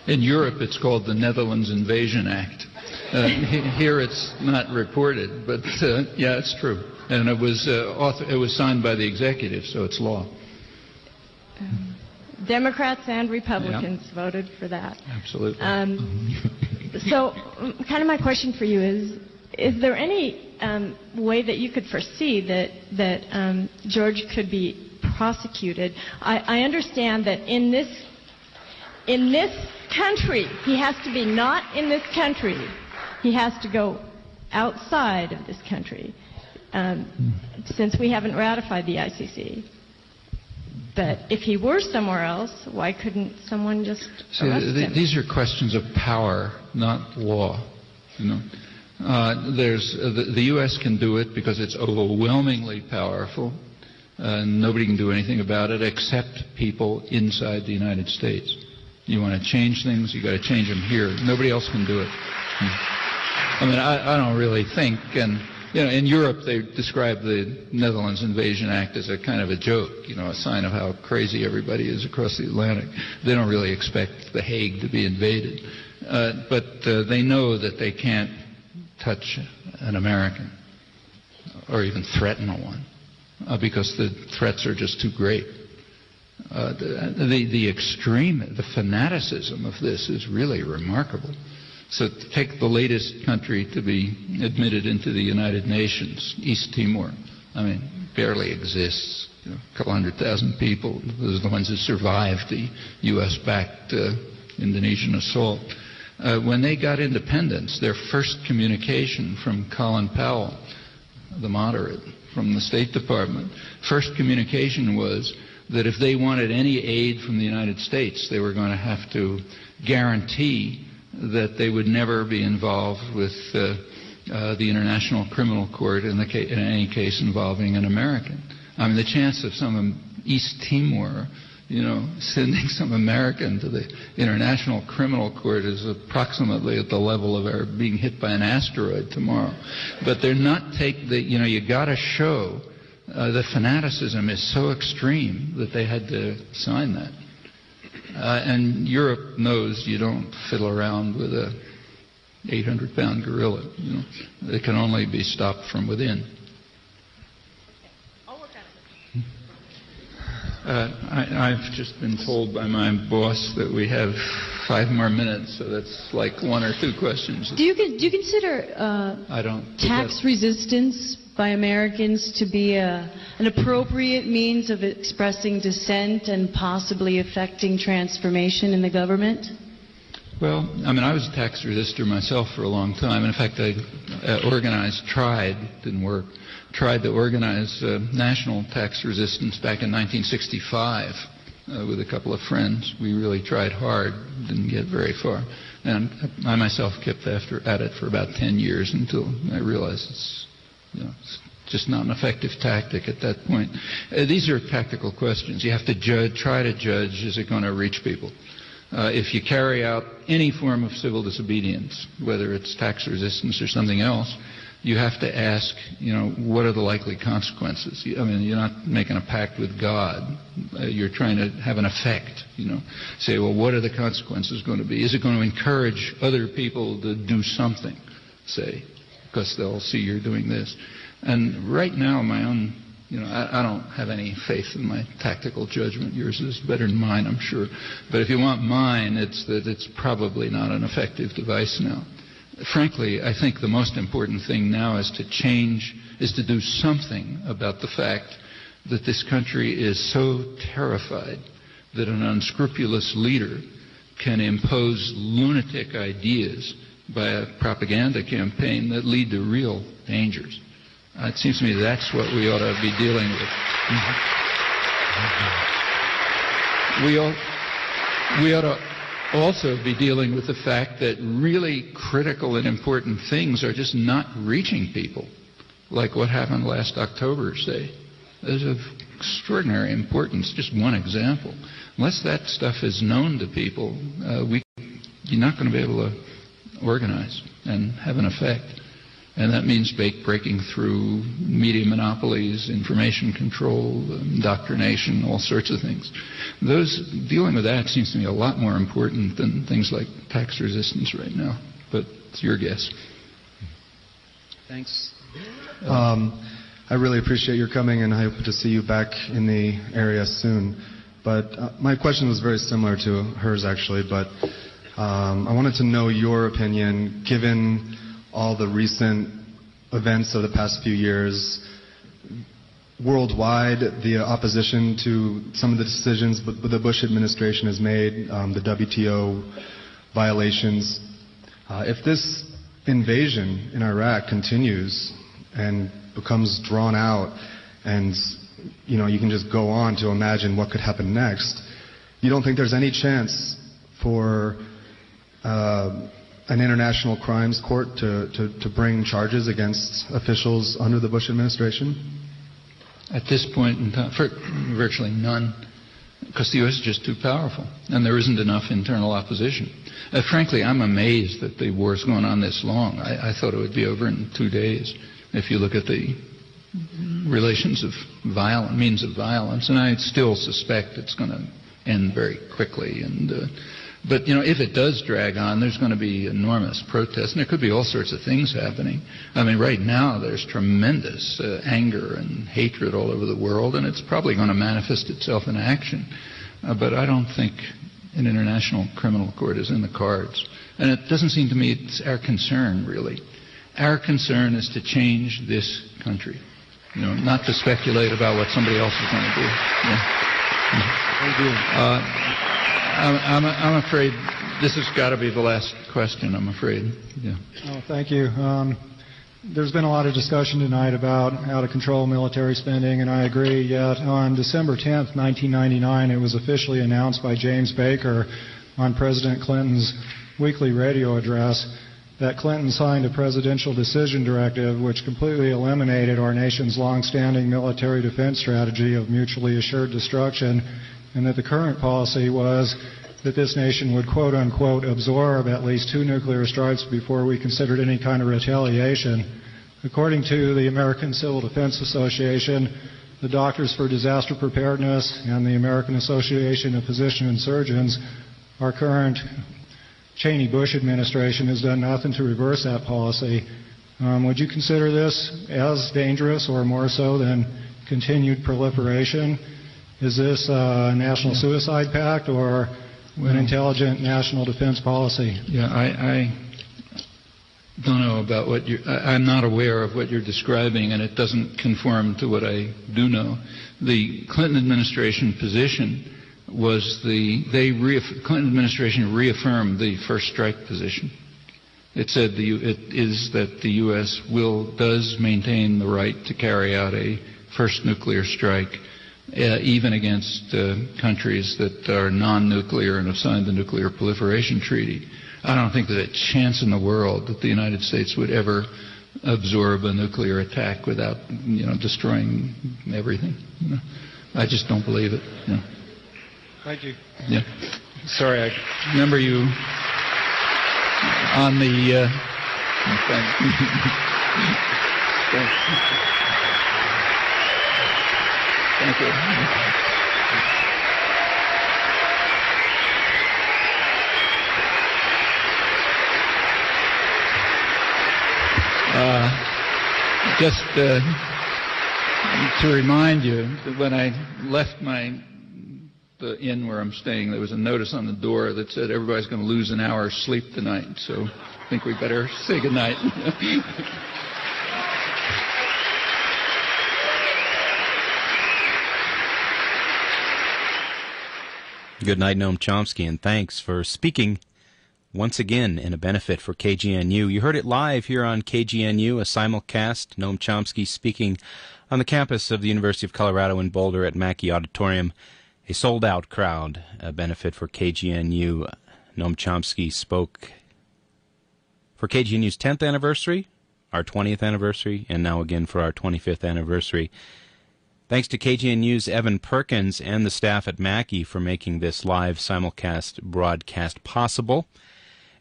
In Europe, it's called the Netherlands Invasion Act. Here, it's not reported, but yeah, it's true. And it was signed by the executive, so it's law. Democrats and Republicans voted for that. Absolutely. So, kind of my question for you is there any way that you could foresee that George could be prosecuted? I understand that in this country, he has to be not in this country. He has to go outside of this country, since we haven't ratified the ICC. But if he were somewhere else, why couldn't someone just arrest him? These are questions of power, not law. The U.S. can do it because it's overwhelmingly powerful. Nobody can do anything about it except people inside the United States. You want to change things, you got to change them here. Nobody else can do it. I don't really think, and in Europe they describe the Netherlands Invasion Act as a kind of a joke, a sign of how crazy everybody is across the Atlantic. They don't really expect The Hague to be invaded, but they know that they can't touch an American or even threaten one because the threats are just too great. The fanaticism of this is really remarkable. So take the latest country to be admitted into the United Nations, East Timor. Barely exists. A couple 100,000 people. Those are the ones who survived the U.S.-backed Indonesian assault. When they got independence, their first communication from Colin Powell, the moderate, from the State Department, first communication was, that if they wanted any aid from the United States, they were going to have to guarantee that they would never be involved with the International Criminal Court in any case involving an American. I mean, the chance of some East Timor, sending some American to the International Criminal Court is approximately at the level of being hit by an asteroid tomorrow. But they're not you got to show the fanaticism is so extreme that they had to sign that. And Europe knows you don't fiddle around with a 800-pound gorilla. It can only be stopped from within. I've just been told by my boss that we have 5 more minutes, so that's like 1 or 2 questions. Do you consider I don't tax resistance by Americans to be an appropriate means of expressing dissent and possibly affecting transformation in the government? Well, I mean, I was a tax resistor myself for a long time. In fact, I tried to organize national tax resistance back in 1965 with a couple of friends. We really tried hard, didn't get very far. And I myself kept at it for about 10 years until I realized it's just not an effective tactic at that point. These are tactical questions. You have to try to judge, is it going to reach people? If you carry out any form of civil disobedience, whether it's tax resistance or something else, you have to ask, what are the likely consequences? I mean, you're not making a pact with God. You're trying to have an effect, Say, well, what are the consequences going to be? Is it going to encourage other people to do something, say, because they'll see you're doing this? And right now, my own, I don't have any faith in my tactical judgment. Yours is better than mine, I'm sure. But if you want mine, it's that it's probably not an effective device now. Frankly, I think the most important thing now is to do something about the fact that this country is so terrified that an unscrupulous leader can impose lunatic ideas by a propaganda campaign that lead to real dangers. It seems to me that's what we ought to be dealing with. We ought to also be dealing with the fact that really critical and important things are just not reaching people, like what happened last October, say. There's of extraordinary importance, just one example. Unless that stuff is known to people, you're not going to be able to organize and have an effect. And that means breaking through media monopolies, information control, indoctrination, all sorts of things. Dealing with that seems to me a lot more important than things like tax resistance right now. But it's your guess. Thanks. I really appreciate your coming, and I hope to see you back in the area soon. But my question was very similar to hers, actually. But I wanted to know your opinion, given all the recent events of the past few years worldwide, the opposition to some of the decisions the Bush administration has made, the WTO violations. If this invasion in Iraq continues and becomes drawn out, and you can just go on to imagine what could happen next, you don't think there's any chance for an international crimes court to bring charges against officials under the Bush administration? At this point in time, virtually none, because the U.S. is just too powerful, and there isn't enough internal opposition. Frankly, I'm amazed that the war's going on this long. I thought it would be over in 2 days, if you look at the relations of means of violence, and I still suspect it's going to end very quickly. But, if it does drag on, there's going to be enormous protests, and there could be all sorts of things happening. I mean, right now there's tremendous anger and hatred all over the world, and it's probably going to manifest itself in action. But I don't think an international criminal court is in the cards. And it doesn't seem to me it's our concern, really. Our concern is to change this country, not to speculate about what somebody else is going to do. Yeah. Thank you. I'm afraid this has got to be the last question, I'm afraid. Yeah. Oh, thank you. There's been a lot of discussion tonight about out-of-control military spending, and I agree. Yet on December 10th, 1999, it was officially announced by James Baker on President Clinton's weekly radio address that Clinton signed a presidential decision directive which completely eliminated our nation's long-standing military defense strategy of mutually assured destruction, and that the current policy was that this nation would, quote-unquote, absorb at least 2 nuclear strikes before we considered any kind of retaliation. According to the American Civil Defense Association, the Doctors for Disaster Preparedness, and the American Association of Physician Surgeons, our current Cheney-Bush administration has done nothing to reverse that policy. Would you consider this as dangerous or more so than continued proliferation? Is this a national suicide pact or an intelligent national defense policy? Yeah, I don't know about what I'm not aware of what you're describing, and it doesn't conform to what I do know. The Clinton administration position was Clinton administration reaffirmed the first strike position. It said it is that the U.S. does maintain the right to carry out a first nuclear strike, even against countries that are non-nuclear and have signed the Nuclear Proliferation Treaty. I don't think there's a chance in the world that the United States would ever absorb a nuclear attack without, destroying everything. I just don't believe it. Thank you. Yeah. Sorry, I remember you on the. Thank you. Just to remind you that when I left the inn where I'm staying, there was a notice on the door that said everybody's going to lose an hour's sleep tonight, so I think we better say goodnight. Good night, Noam Chomsky, and thanks for speaking once again in a benefit for KGNU. You heard it live here on KGNU, a simulcast. Noam Chomsky speaking on the campus of the University of Colorado in Boulder at Mackey Auditorium. A sold-out crowd, a benefit for KGNU. Noam Chomsky spoke for KGNU's 10th anniversary, our 20th anniversary, and now again for our 25th anniversary. Thanks to KGNU's Evan Perkins and the staff at Mackey for making this live simulcast broadcast possible.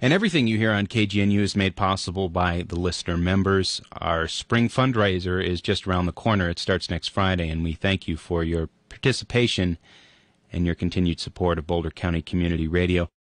And everything you hear on KGNU is made possible by the listener members. Our spring fundraiser is just around the corner. It starts next Friday, and we thank you for your participation and your continued support of Boulder County Community Radio.